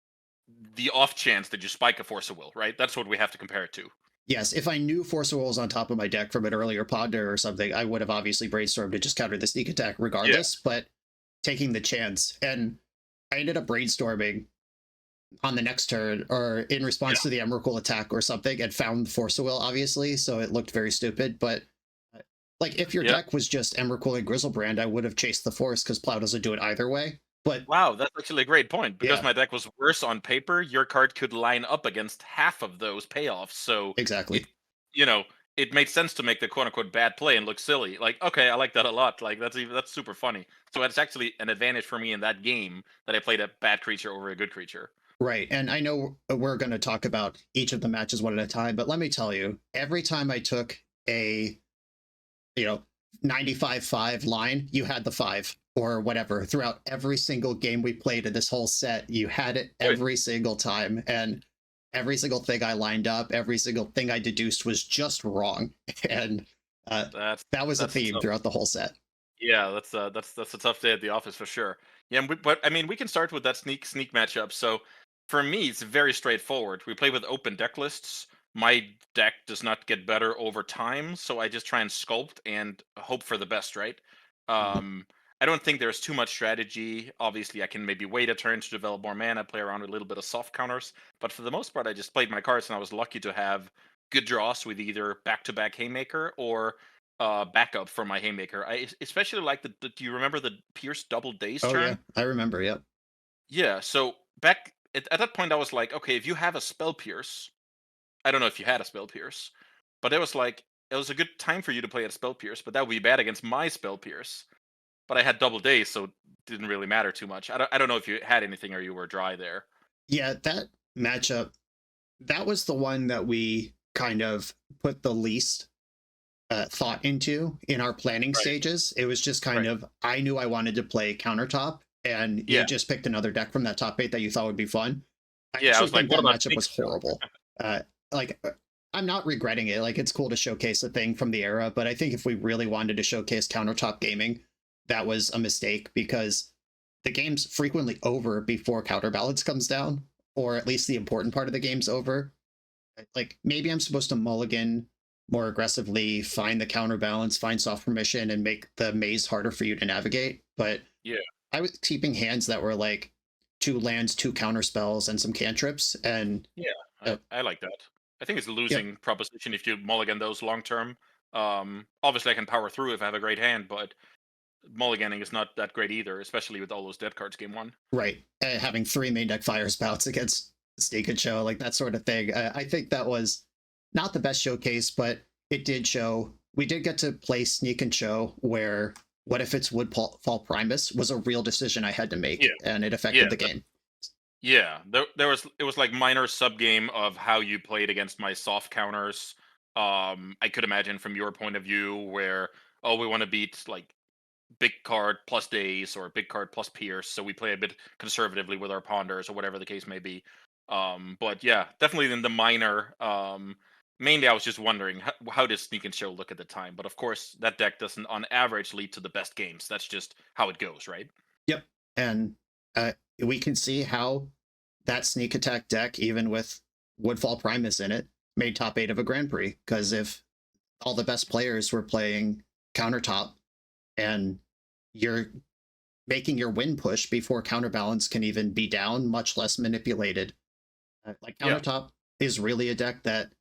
Speaker 2: the off chance that you spike a Force of Will, right? That's what we have to compare it to.
Speaker 3: Yes, if I knew Force of Will was on top of my deck from an earlier ponder or something, I would have obviously brainstormed to just counter the sneak attack regardless. But taking the chance, and I ended up brainstorming on the next turn or in response to the Emrakul attack or something, and found Force of Will, obviously, so it looked very stupid. But like, if your deck was just Emrakul and Grizzlebrand, I would have chased the Force because Plow doesn't do it either way. But
Speaker 2: wow, that's actually a great point. Because my deck was worse on paper, your card could line up against half of those payoffs. So
Speaker 3: exactly,
Speaker 2: it made sense to make the quote-unquote bad play and look silly. Like, okay, I like that a lot. Like, that's super funny. So it's actually an advantage for me in that game that I played a bad creature over a good creature.
Speaker 3: Right. And I know we're going to talk about each of the matches one at a time, but let me tell you, every time I took a, you know, 95-5 line, you had the 5 or whatever throughout every single game we played in this whole set. You had it every single time. And every single thing I lined up, every single thing I deduced was just wrong. And that was a theme
Speaker 2: tough.
Speaker 3: throughout the whole set.
Speaker 2: Yeah, that's a tough day at the office for sure. Yeah, but I mean, we can start with that sneak matchup. So for me, it's very straightforward. We play with open deck lists. My deck does not get better over time, so I just try and sculpt and hope for the best, right? I don't think there's too much strategy. Obviously, I can maybe wait a turn to develop more mana, play around with a little bit of soft counters, but for the most part, I just played my cards, and I was lucky to have good draws with either back-to-back Haymaker or backup for my Haymaker. I especially like do you remember the Pierce double days
Speaker 3: Oh, yeah.
Speaker 2: turn?
Speaker 3: I remember. Yep.
Speaker 2: Yeah, so back at that point, I was like, okay, if you have a Spell Pierce, I don't know if you had a Spell Pierce, but it was like, it was a good time for you to play a Spell Pierce, but that would be bad against my Spell Pierce. But I had double days, so it didn't really matter too much. I don't know if you had anything or you were dry there.
Speaker 3: Yeah, that matchup, that was the one that we kind of put the least thought into in our planning
Speaker 2: Right.
Speaker 3: stages. It was just kind of, I knew I wanted to play countertop, and
Speaker 2: Yeah.
Speaker 3: you just picked another deck from that top 8 that you thought would be fun. I
Speaker 2: Yeah, I
Speaker 3: actually
Speaker 2: was like,
Speaker 3: think
Speaker 2: what
Speaker 3: that
Speaker 2: about
Speaker 3: matchup was
Speaker 2: Sneak?
Speaker 3: horrible. Like, I'm not regretting it. Like, it's cool to showcase a thing from the era, but I think if we really wanted to showcase countertop gaming, that was a mistake, because the game's frequently over before counterbalance comes down, or at least the important part of the game's over. Like, maybe I'm supposed to mulligan more aggressively, find the counterbalance, find soft permission, and make the maze harder for you to navigate. But
Speaker 2: Yeah.
Speaker 3: I was keeping hands that were like 2 lands, 2 counter spells, and some cantrips. And
Speaker 2: Yeah, I like that. I think it's a
Speaker 3: yep,
Speaker 2: losing proposition if you mulligan those long term. Obviously, I can power through if I have a great hand, but mulliganing is not that great either, especially with all those dead cards game one.
Speaker 3: right. Having 3 main deck fire spouts against Sneak and Show, like that sort of thing. I think that was not the best showcase, but it did show. We did get to play Sneak and Show, where what if it's Woodfall Primus was a real decision I had to make,
Speaker 2: Yeah,
Speaker 3: and it
Speaker 2: yeah,
Speaker 3: affected the game.
Speaker 2: yeah. There was it was like minor sub game of how you played against my soft counters. I could imagine from your point of view where, oh, we want to beat like big card plus days or big card plus pierce, so we play a bit conservatively with our ponders or whatever the case may be. But yeah, definitely in the minor. Mainly, I was just wondering how does Sneak and Show look at the time, but of course that deck doesn't on average lead to the best games. That's just how it goes, right?
Speaker 3: Yep. And we can see how that sneak attack deck, even with Woodfall Primus in it, made top 8 of a Grand Prix. Because if all the best players were playing countertop, and you're making your win push before counterbalance can even be down, much less manipulated. Like,
Speaker 2: Yeah,
Speaker 3: countertop is really a deck that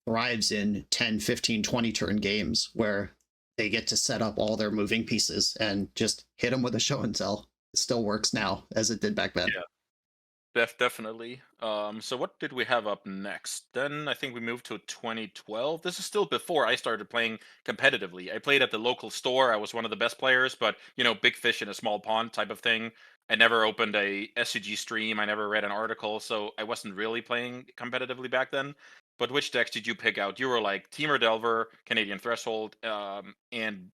Speaker 3: thrives in 10, 15, 20 turn games, where they get to set up all their moving pieces and just hit them with a show and tell. It still works now as it did back then.
Speaker 2: yeah. Definitely. So what did we have up next? Then I think we moved to 2012. This is still before I started playing competitively. I played at the local store. I was one of the best players, but big fish in a small pond type of thing. I never opened a SCG stream. I never read an article, so I wasn't really playing competitively back then. But which decks did you pick out? You were like Teamer Delver, Canadian Threshold, and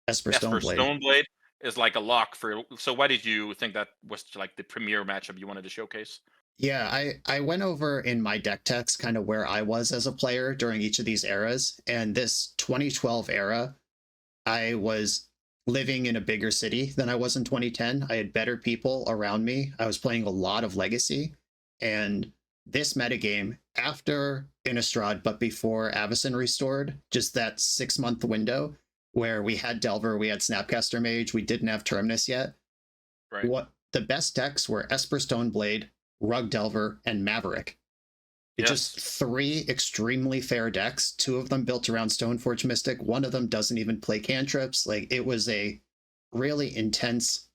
Speaker 3: Esper
Speaker 2: Esper
Speaker 3: Stoneblade.
Speaker 2: Stoneblade is like a lock for. So why did you think that was like the premier matchup you wanted to showcase?
Speaker 3: Yeah, I went over in my deck text kind of where I was as a player during each of these eras. And this 2012 era, I was living in a bigger city than I was in 2010. I had better people around me. I was playing a lot of Legacy. And this metagame, after Innistrad, but before Avacyn restored, just that 6-month window where we had Delver, we had Snapcaster Mage, we didn't have Terminus yet.
Speaker 2: Right.
Speaker 3: What the best decks were: Esper Stoneblade, Rug Delver, and Maverick. It's just 3 extremely fair decks. 2 of them built around Stoneforge Mystic. One of them doesn't even play cantrips. Like, it was a really intense,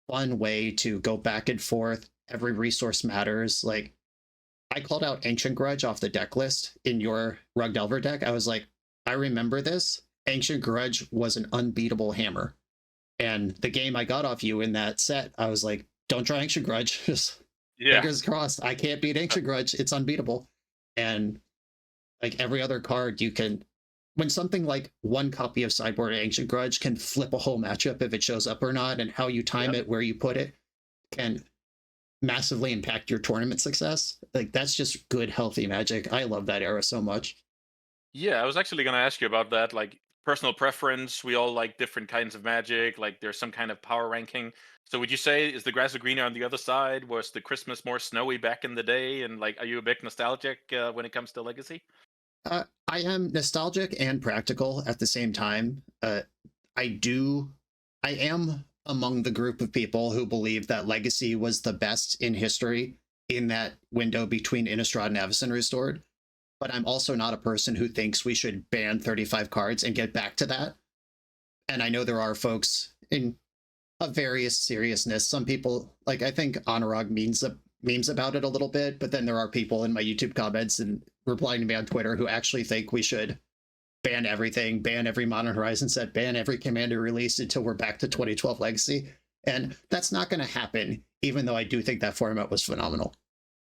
Speaker 3: fun way to go back and forth. Every resource matters. Like, I called out Ancient Grudge off the deck list in your Rug Delver deck. I was like, I remember this. Ancient Grudge was an unbeatable hammer. And the game I got off you in that set, I was like, don't try Ancient Grudge. Just
Speaker 2: Yeah.
Speaker 3: Fingers crossed. I can't beat Ancient Grudge. It's unbeatable. And like every other card, you can, when something like one copy of Sideboard Ancient Grudge can flip a whole matchup if it shows up or not, and how you time it, where you put it, can massively impact your tournament success. Like that's just good, healthy Magic. I love that era so much.
Speaker 2: Yeah, I was actually going to ask you about that. Like personal preference, we all like different kinds of Magic. Like there's some kind of power ranking. So would you say is the grass greener on the other side? Was the Christmas more snowy back in the day? And like, are you a bit nostalgic when it comes to Legacy?
Speaker 3: I am nostalgic and practical at the same time. I do, I am among the group of people who believe that Legacy was the best in history in that window between Innistrad and Avacyn Restored. But I'm also not a person who thinks we should ban 35 cards and get back to that. And I know there are folks in of various seriousness. Some people, like I think Anurag memes about it a little bit, but then there are people in my YouTube comments and replying to me on Twitter who actually think we should ban everything, ban every Modern Horizon set, ban every Commander release until we're back to 2012 Legacy. And that's not going to happen, even though I do think that format was phenomenal.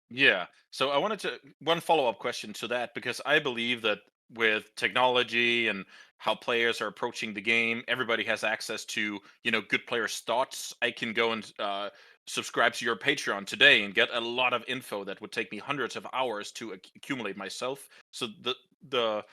Speaker 2: Yeah. So I wanted to one follow-up question to that because I believe that with technology and how players are approaching the game, everybody has access to, good players' thoughts. I can go and subscribe to your Patreon today and get a lot of info that would take me hundreds of hours to accumulate myself. So the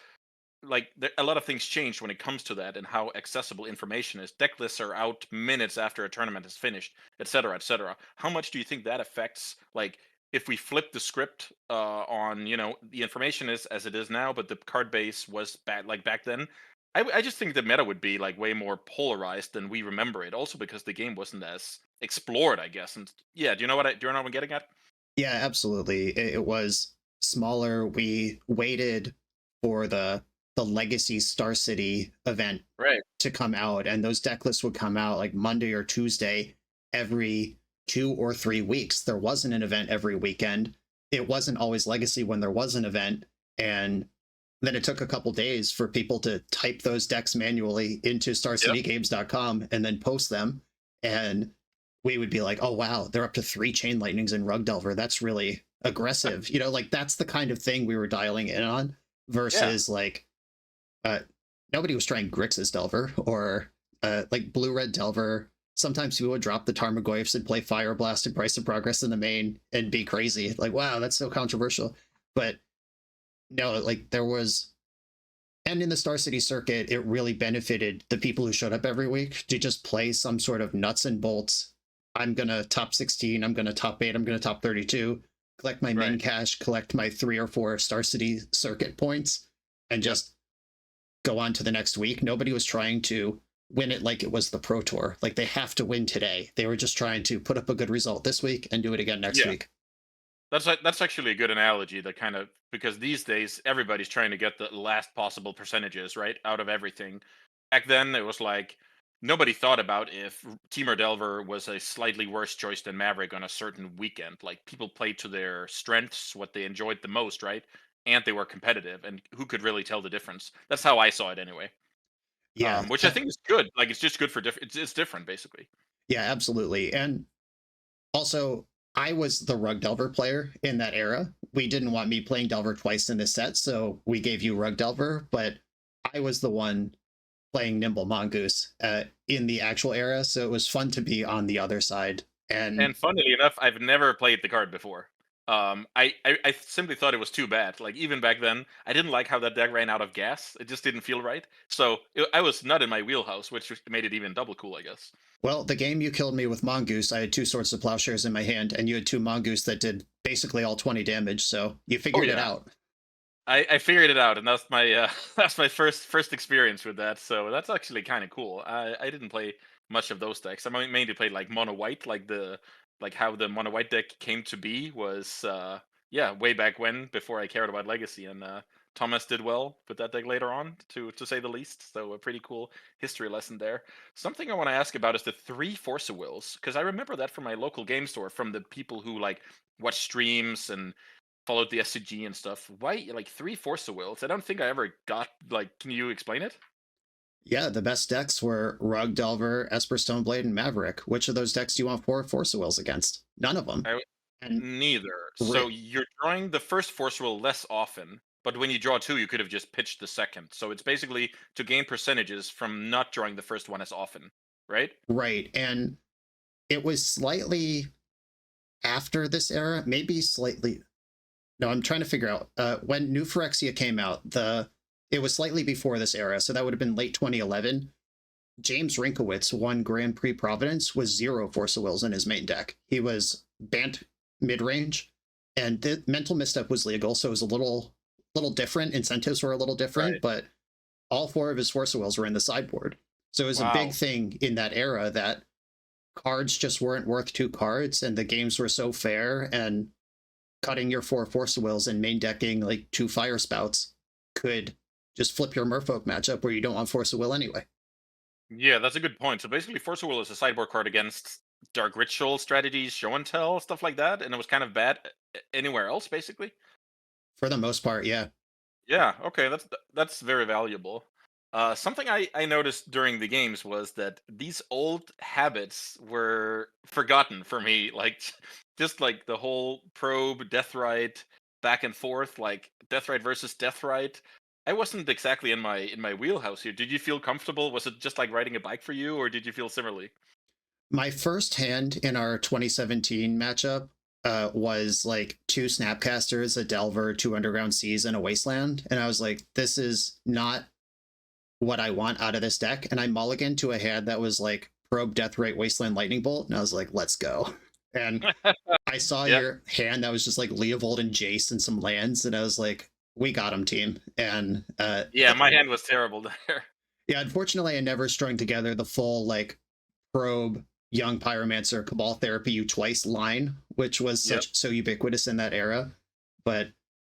Speaker 2: a lot of things changed when it comes to that and how accessible information is. Deck lists are out minutes after a tournament is finished, et cetera, et cetera. How much do you think that affects, like, if we flip the script on, the information is as it is now, but the card base was back then? I just think the meta would be like way more polarized than we remember it. Also because the game wasn't as explored, I guess. And yeah, do you know what I'm getting at?
Speaker 3: Yeah, absolutely. It was smaller. We waited for the Legacy Star City event
Speaker 2: Right.
Speaker 3: to come out, and those deck lists would come out like Monday or Tuesday every 2 or 3 weeks. There wasn't an event every weekend. It wasn't always Legacy when there was an event, and then it took a couple days for people to type those decks manually into StarCityGames.com and then post them. And we would be like, oh wow, they're up to 3 Chain Lightnings in Rug Delver. That's really aggressive. Like that's the kind of thing we were dialing in on versus like nobody was trying Grixis Delver or like Blue Red Delver. Sometimes people would drop the Tarmogoyfs and play Fire Blast and Price of Progress in the main and be crazy. Like, wow, that's so controversial. But no, like there was, and in the Star City circuit, it really benefited the people who showed up every week to just play some sort of nuts and bolts. I'm going to top 16, I'm going to top 8, I'm going to top 32, collect my min cash, collect my 3 or 4 Star City circuit points, and just go on to the next week. Nobody was trying to win it like it was the Pro Tour. Like they have to win today. They were just trying to put up a good result this week and do it again next week.
Speaker 2: That's actually a good analogy. That kind of, because these days everybody's trying to get the last possible percentages right out of everything. Back then it was like nobody thought about if Teamer Delver was a slightly worse choice than Maverick on a certain weekend. Like people played to their strengths, what they enjoyed the most, right? And they were competitive, and who could really tell the difference? That's how I saw it anyway.
Speaker 3: Yeah.
Speaker 2: Which I think is good. Like it's just good for different. It's different, basically.
Speaker 3: Yeah, absolutely. And also, I was the Rug Delver player in that era. We didn't want me playing Delver twice in this set, so we gave you Rug Delver, but I was the one playing Nimble Mongoose in the actual era, so it was fun to be on the other side.
Speaker 2: And funnily enough, I've never played the card before. I simply thought it was too bad. Like even back then, I didn't like how that deck ran out of gas. It just didn't feel right. So I was not in my wheelhouse, which made it even double cool, I guess.
Speaker 3: Well, the game you killed me with Mongoose, I had 2 Swords of Plowshares in my hand, and you had 2 Mongoose that did basically all 20 damage, so you figured it out.
Speaker 2: I figured it out, and that's my that's my first experience with that. So that's actually kind of cool. I didn't play much of those decks. I mainly played like mono white, like how the mono white deck came to be was way back when, before I cared about Legacy, and Thomas did well with that deck later on, to say the least. So a pretty cool history lesson there. Something I want to ask about is the 3 Force of Wills, because I remember that from my local game store, from the people who like watch streams and followed the SCG and stuff. Why like 3 Force of Wills? I don't think I ever got, like, can you explain it?
Speaker 3: Yeah, the best decks were Rug Delver, Esper Stoneblade, and Maverick. Which of those decks do you want 4 Force of Wills against? None of them. And
Speaker 2: Neither. So
Speaker 3: ri-
Speaker 2: you're drawing the first force will less often, but when you draw two, you could have just pitched the second. So it's basically to gain percentages from not drawing the first one as often, right?
Speaker 3: right. And it was slightly after this era, maybe slightly. No, I'm trying to figure out when New Phyrexia came out. It was slightly before this era, so that would have been late 2011. James Rinkowitz won Grand Prix Providence with 0 Force of Wills in his main deck. He was banned mid range, and the Mental Misstep was legal, so it was a little different. Incentives were a little different,
Speaker 2: Right.
Speaker 3: but all 4 of his Force of Wills were in the sideboard. So it was a big
Speaker 2: Wow.
Speaker 3: thing in that era that cards just weren't worth 2 cards, and the games were so fair. And cutting your 4 Force of Wills and main decking like 2 Fire Spouts could just flip your Merfolk matchup where you don't want Force of Will anyway.
Speaker 2: Yeah, that's a good point. So basically, Force of Will is a sideboard card against Dark Ritual strategies, show and tell, stuff like that, and it was kind of bad anywhere else, basically.
Speaker 3: For the most part, yeah.
Speaker 2: Yeah, okay, that's very valuable. Something I noticed during the games was that these old habits were forgotten for me. Like just like the whole probe, deathrite, back and forth, like deathrite versus deathrite. I wasn't exactly in my wheelhouse here. Did you feel comfortable? Was it just like riding a bike for you, or did you feel similarly?
Speaker 3: My first hand in our 2017 matchup was like 2 Snapcasters, a Delver, 2 Underground Seas, and a Wasteland. And I was like, this is not what I want out of this deck. And I mulliganed to a hand that was like Probe, Deathrite, Wasteland, Lightning Bolt. And I was like, let's go. And I saw
Speaker 2: Yeah,
Speaker 3: your hand that was just like Leovold and Jace and some lands. And I was like, we got him, team. And
Speaker 2: yeah, my hand was terrible there.
Speaker 3: yeah, unfortunately, I never strung together the full like Probe, Young Pyromancer, Cabal Therapy you twice line, which was
Speaker 2: Yep.
Speaker 3: so ubiquitous in that era. But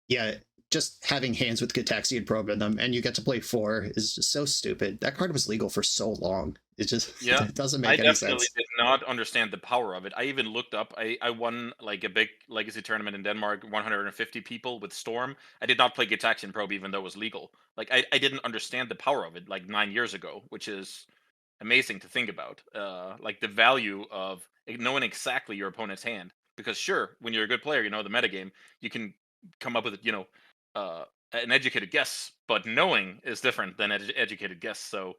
Speaker 3: yeah, just having hands with Gataxian Probe in them and you get to play 4 is just so stupid. That card was legal for so long. It just
Speaker 2: Yeah,
Speaker 3: it doesn't
Speaker 2: I
Speaker 3: make any
Speaker 2: definitely
Speaker 3: sense.
Speaker 2: did not understand the power of it. I even looked up. I won like a big legacy tournament in Denmark, 150 people with Storm. I did not play Gitaxian Probe even though it was legal. Like I didn't understand the power of it like 9 years ago, which is amazing to think about. Like the value of knowing exactly your opponent's hand. Because sure, when you're a good player, you know the metagame, you can come up with uh, an educated guess. But knowing is different than educated guess. So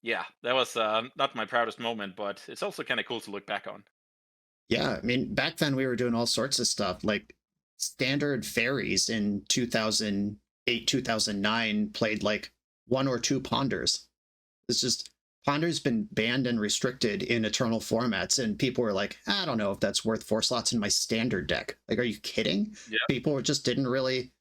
Speaker 2: yeah, that was not my proudest moment, but it's also kind of cool to look back on.
Speaker 3: Yeah, I mean, back then we were doing all sorts of stuff like standard fairies in 2008, 2009 played like 1 or 2 ponders. It's just Ponder's been banned and restricted in eternal formats, and people were like, I don't know if that's worth 4 slots in my standard deck. Like, are you kidding?
Speaker 2: Yeah,
Speaker 3: People just didn't really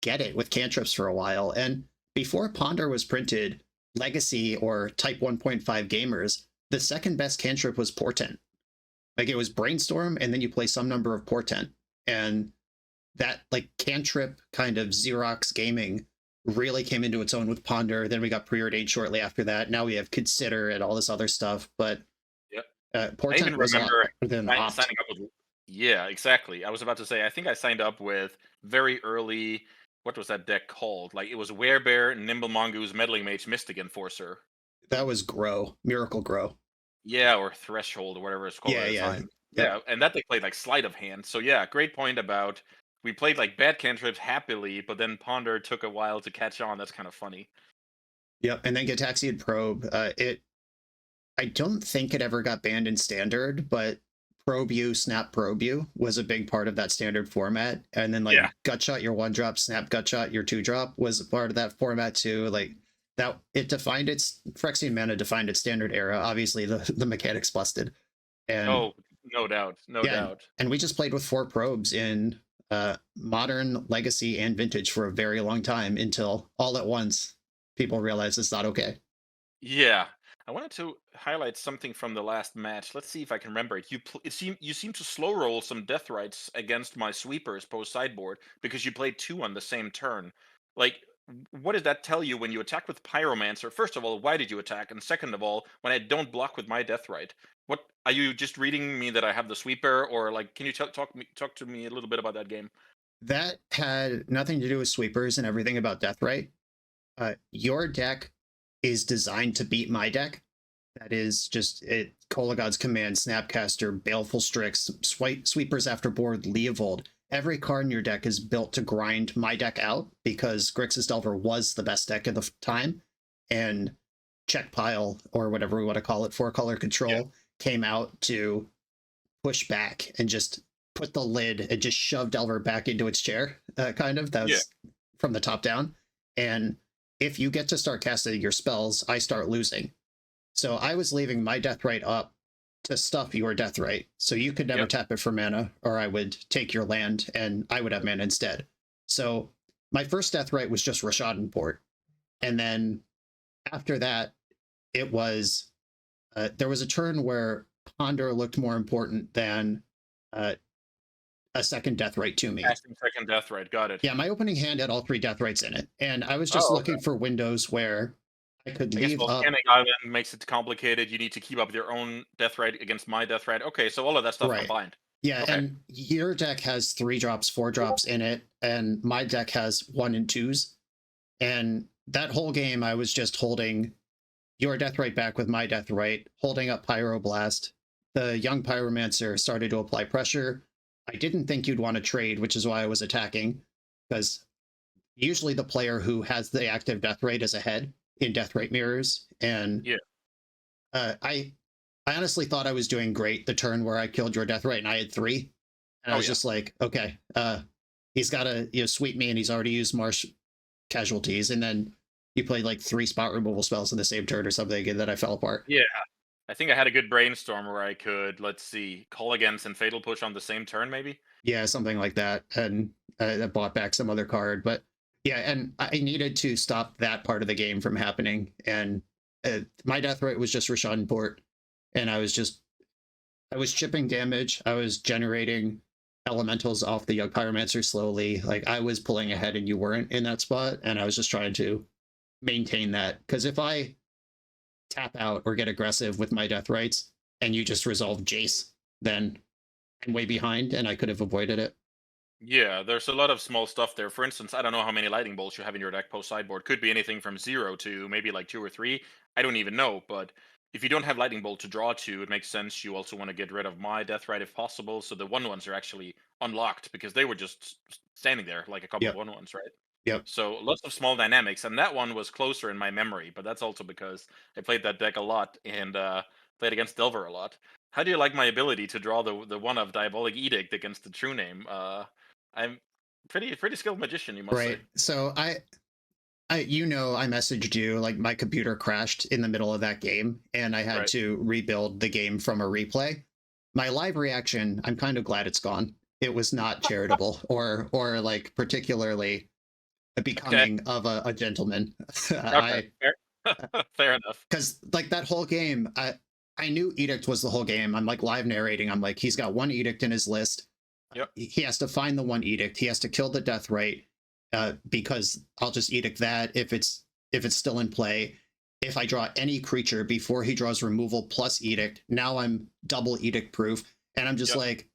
Speaker 3: get it with cantrips for a while. And before Ponder was printed, Legacy or Type 1.5 gamers, the second best cantrip was Portent. Like it was Brainstorm, and then you play some number of Portent. And that like cantrip kind of Xerox gaming really came into its own with Ponder. Then we got preordained shortly after that. Now we have Consider and all this other stuff. But
Speaker 2: yeah. I even
Speaker 3: Portent was a lot
Speaker 2: remember
Speaker 3: better than Opt.
Speaker 2: signing up with. Yeah, exactly. I was about to say. I think I signed up with very early. What was that deck called? Like it was Werebear, Nimble Mongoose, Meddling Mage, Mystic Enforcer.
Speaker 3: That was Grow, Miracle Grow.
Speaker 2: Yeah, or Threshold or whatever it's called
Speaker 3: Yeah,
Speaker 2: at the
Speaker 3: yeah.
Speaker 2: time.
Speaker 3: Yep.
Speaker 2: Yeah, and that they played like sleight of hand. So yeah, great point about we played like bad cantrips happily, but then Ponder took a while to catch on. That's kind of funny.
Speaker 3: Yep. And then Gataxian Probe. I don't think it ever got banned in standard, but Probe You, Snap Probe You was a big part of that standard format. And then like
Speaker 2: Yeah.
Speaker 3: Gutshot your 1-drop, Snap Gutshot your 2-drop was a part of that format too. Like that it defined its Phyrexian mana defined its standard era. Obviously the mechanics busted. And
Speaker 2: Oh, no doubt, no
Speaker 3: yeah,
Speaker 2: doubt.
Speaker 3: and we just played with 4 probes in modern, legacy, and vintage for a very long time until all at once people realized it's not okay.
Speaker 2: Yeah, I wanted to highlight something from the last match. Let's see if I can remember it. You seem to slow roll some death rights against my sweepers post sideboard because you played two on the same turn. Like, what does that tell you when you attack with Pyromancer? First of all, why did you attack? And second of all, when I don't block with my death right, what are you just reading me that I have the sweeper, or like, can you talk to me a little bit about that game?
Speaker 3: That had nothing to do with sweepers and everything about Deathrite. Your deck is designed to beat my deck. that is just it. Kolagod's Command, Snapcaster, Baleful Strix, Sweepers Afterboard, Leovold. Every card in your deck is built to grind my deck out because Grixis Delver was the best deck at the time, and Check Pile, or whatever we want to call it, 4-color control, came out to push back and just put the lid and just shove Delver back into its chair, kind of. That was from the top down. And if you get to start casting your spells, I start losing. So I was leaving my Deathrite up to stuff your Deathrite. So you could never tap it for mana, or I would take your land and I would have mana instead. So my first Deathrite was just Rashadan Port. And then after that, it was there was a turn where Ponder looked more important than a second Deathrite to me.
Speaker 2: Second Deathrite, got it.
Speaker 3: Yeah, my opening hand had all 3 Deathrites in it, and I was just looking for windows where I could leave up.
Speaker 2: Volcanic Island makes it complicated. You need to keep up your own Deathrite against my Deathrite. Okay, so all of that stuff combined.
Speaker 3: Yeah, and your deck has 3 drops, 4 drops in it, and my deck has 1 and 2s. And that whole game, I was just holding your Deathrite back with my Deathrite, holding up Pyroblast. The young Pyromancer started to apply pressure. I didn't think you'd want to trade, which is why I was attacking, because usually the player who has the active Deathrite is ahead in Deathrite mirrors. And I honestly thought I was doing great the turn where I killed your Deathrite and I had 3. And I was just like, okay, he's got to sweep me, and he's already used Marsh Casualties. And then you played like 3 spot removal spells in the same turn or something, and then I fell apart.
Speaker 2: Yeah. I think I had a good brainstorm where I could, let's see, Call Against and Fatal Push on the same turn, maybe?
Speaker 3: Yeah, something like that. And I bought back some other card. But yeah, and I needed to stop that part of the game from happening. And my Deathrite was just Rashadan Port. And I was chipping damage. I was generating elementals off the Young Pyromancer slowly. Like, I was pulling ahead and you weren't in that spot. And I was just trying to maintain that. Because if I tap out or get aggressive with my Deathrites and you just resolve Jace, then I'm way behind and I could have avoided it.
Speaker 2: Yeah, there's a lot of small stuff there. For instance, I don't know how many lightning bolts you have in your deck post sideboard. Could be anything from 0 to maybe like 2 or 3. I don't even know. But if you don't have lightning bolt to draw to, it makes sense. You also want to get rid of my Deathrite if possible. So the 1/1s are actually unlocked because they were just standing there like a couple of 1/1s, right?
Speaker 3: Yep.
Speaker 2: So lots of small dynamics, and that one was closer in my memory. But that's also because I played that deck a lot and played against Delver a lot. How do you like my ability to draw the one of Diabolic Edict against the True Name? I'm pretty skilled magician, you must say.
Speaker 3: Right. So I messaged you, like my computer crashed in the middle of that game and I had to rebuild the game from a replay. My live reaction, I'm kind of glad it's gone. It was not charitable or like particularly becoming of a gentleman.
Speaker 2: Okay, fair enough.
Speaker 3: Because like that whole game, I knew Edict was the whole game. I'm like live narrating. I'm like, he's got 1 Edict in his list.
Speaker 2: Yep.
Speaker 3: He has to find the 1 Edict. He has to kill the Deathrite, because I'll just Edict that if it's still in play. If I draw any creature before he draws removal plus Edict, now I'm double Edict proof. And I'm just like,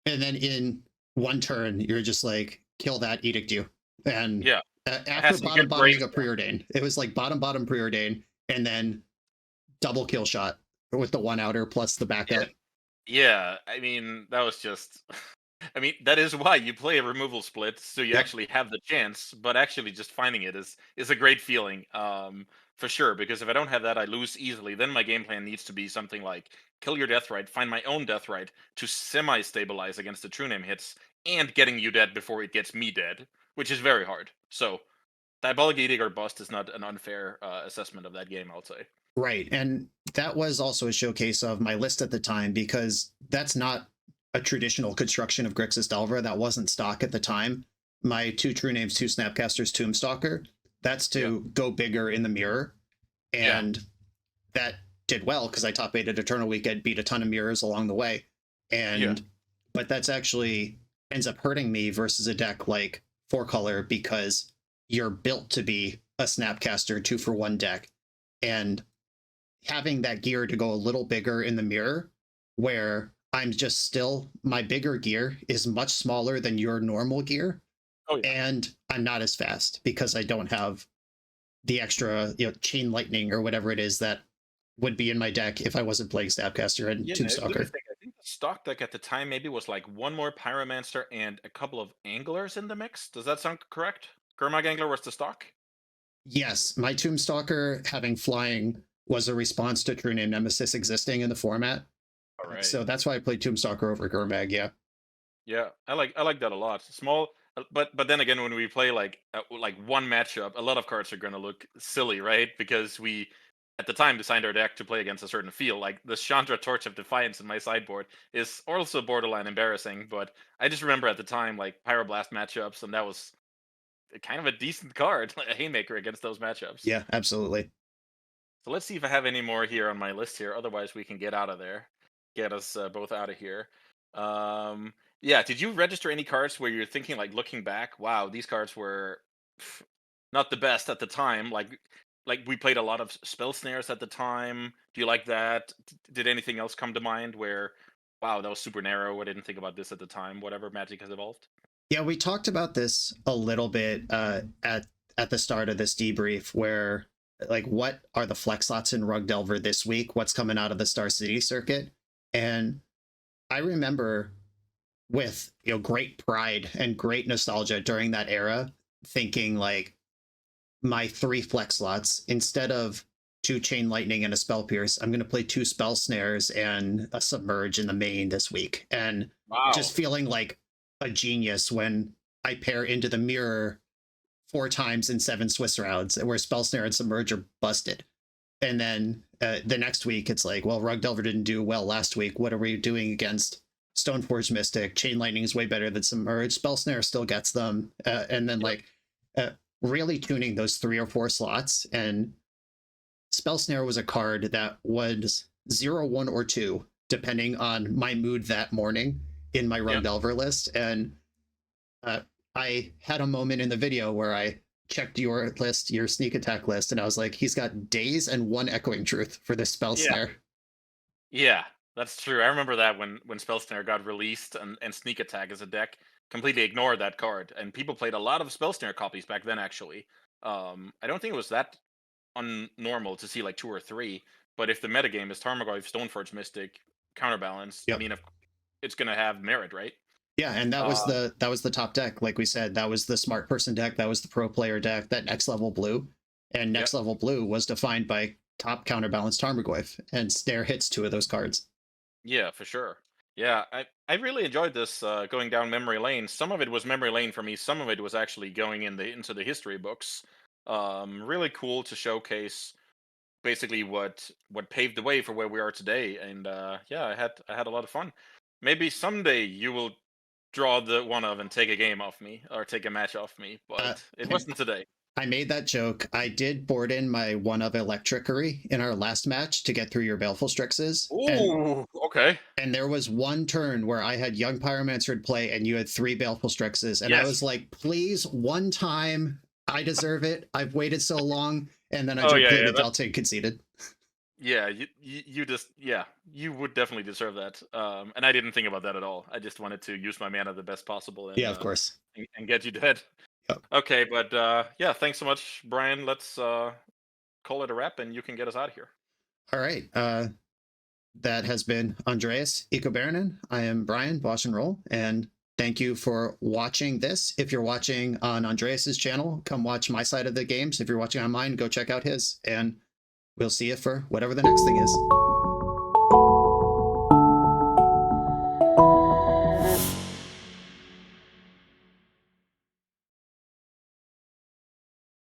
Speaker 3: and then in 1 turn, you're just like, kill that, Edict you. And after bottom Mega Preordain, it was like bottom Preordain, and then double kill shot with the 1 outer plus the backup.
Speaker 2: Yeah, I mean, that was just... I mean, that is why you play a removal split, so you actually have the chance, but actually just finding it is a great feeling, for sure, because if I don't have that, I lose easily. Then my game plan needs to be something like, kill your Deathrite, find my own Deathrite to semi-stabilize against the True Name hits, and getting you dead before it gets me dead, which is very hard. So, Diabolic Edict or Bust is not an unfair assessment of that game, I would say.
Speaker 3: Right, and that was also a showcase of my list at the time, because that's not a traditional construction of Grixis Delver. That wasn't stock at the time. My 2 True Names, 2 Snapcasters, Tombstalker, that's to go bigger in the mirror, and that did well because I top 8 Eternal Weekend, beat a ton of mirrors along the way, and but that's actually ends up hurting me versus a deck like 4-color, because you're built to be a Snapcaster 2-for-1 deck, and having that gear to go a little bigger in the mirror, where I'm just still, my bigger gear is much smaller than your normal gear. And I'm not as fast because I don't have the extra, chain lightning or whatever it is that would be in my deck if I wasn't playing Snapcaster and
Speaker 2: Yeah, let me
Speaker 3: Tombstalker.
Speaker 2: think. I think the stock deck at the time maybe was like one more Pyromancer and a couple of Anglers in the mix. Does that sound correct? Gurmag Angler was the stock?
Speaker 3: Yes, my Tombstalker having flying was a response to True Name Nemesis existing in the format.
Speaker 2: All right.
Speaker 3: So that's why I played Tombstalker over Gurmag, yeah.
Speaker 2: Yeah, I like that a lot. Small, but then again, when we play like one matchup, a lot of cards are gonna look silly, right? Because we at the time designed our deck to play against a certain field. Like the Chandra Torch of Defiance in my sideboard is also borderline embarrassing. But I just remember at the time like Pyroblast matchups, and that was kind of a decent card, like a haymaker against those matchups.
Speaker 3: Yeah, absolutely.
Speaker 2: So let's see if I have any more here on my list here. Otherwise, we can get out of there. Get us both out of here. Yeah, did you register any cards where you're thinking, like, looking back, wow, these cards were not the best at the time? Like we played a lot of spell snares at the time. Do you like that? Did anything else come to mind where, wow, that was super narrow. I didn't think about this at the time. Whatever, Magic has evolved.
Speaker 3: Yeah, we talked about this a little bit at the start of this debrief, where like what are the flex slots in Rug Delver this week? What's coming out of the Star City circuit? And I remember with great pride and great nostalgia during that era, thinking like my 3 flex slots, instead of 2 Chain Lightning and a Spell Pierce, I'm going to play 2 Spell Snares and a Submerge in the main this week, and
Speaker 2: Wow.
Speaker 3: just feeling like a genius when I pair Into the Mirror 4 times in 7 Swiss rounds, where Spell Snare and Submerge are busted. And then the next week, it's like, well, Rug Delver didn't do well last week. What are we doing against Stoneforge Mystic? Chain Lightning is way better than Submerge. Spell Snare still gets them. And then really tuning those 3 or 4 slots. And Spell Snare was a card that was 0, 1, or 2, depending on my mood that morning in my Rug Delver list. And I had a moment in the video where I checked your list, your sneak attack list, and I was like, he's got Daze and 1 Echoing Truth for this Spell Snare.
Speaker 2: Yeah, that's true. I remember that when Spell Snare got released and Sneak Attack as a deck completely ignored that card, and people played a lot of Spell Snare copies back then. Actually, I don't think it was that unnormal to see like 2 or 3. But if the metagame is Tarmogoyf, Stoneforge Mystic, Counterbalance, I mean, it's gonna have merit, right?
Speaker 3: Yeah, and that was the top deck. Like we said, that was the smart person deck. That was the pro player deck. That next level blue, and next level blue was defined by top counterbalance Tarmogoyf, and Snare hits 2 of those cards.
Speaker 2: Yeah, for sure. Yeah, I really enjoyed this going down memory lane. Some of it was memory lane for me. Some of it was actually going into the history books. Really cool to showcase basically what paved the way for where we are today. And yeah, I had a lot of fun. Maybe someday you will draw the one of and take a game off me or take a match off me, but it wasn't today.
Speaker 3: I made that joke. I did board in my 1 of Electrickery in our last match to get through your Baleful Strixes.
Speaker 2: Ooh, okay.
Speaker 3: And there was one turn where I had Young Pyromancer in play and you had 3 Baleful Strixes. And I was like, please, one time, I deserve it. I've waited so long. And then I jumped Delta and conceded.
Speaker 2: Yeah, you just, you would definitely deserve that. And I didn't think about that at all. I just wanted to use my mana the best possible. And,
Speaker 3: yeah, of course.
Speaker 2: And get you dead. Yep. Okay, but yeah, thanks so much, Brian. Let's call it a wrap and you can get us out of here.
Speaker 3: All right. That has been Andreas Ecobaronen. I am Brian, Bosh and Roll, and thank you for watching this. If you're watching on Andreas's channel, come watch my side of the games. If you're watching on mine, go check out his, and we'll see you for whatever the next thing is.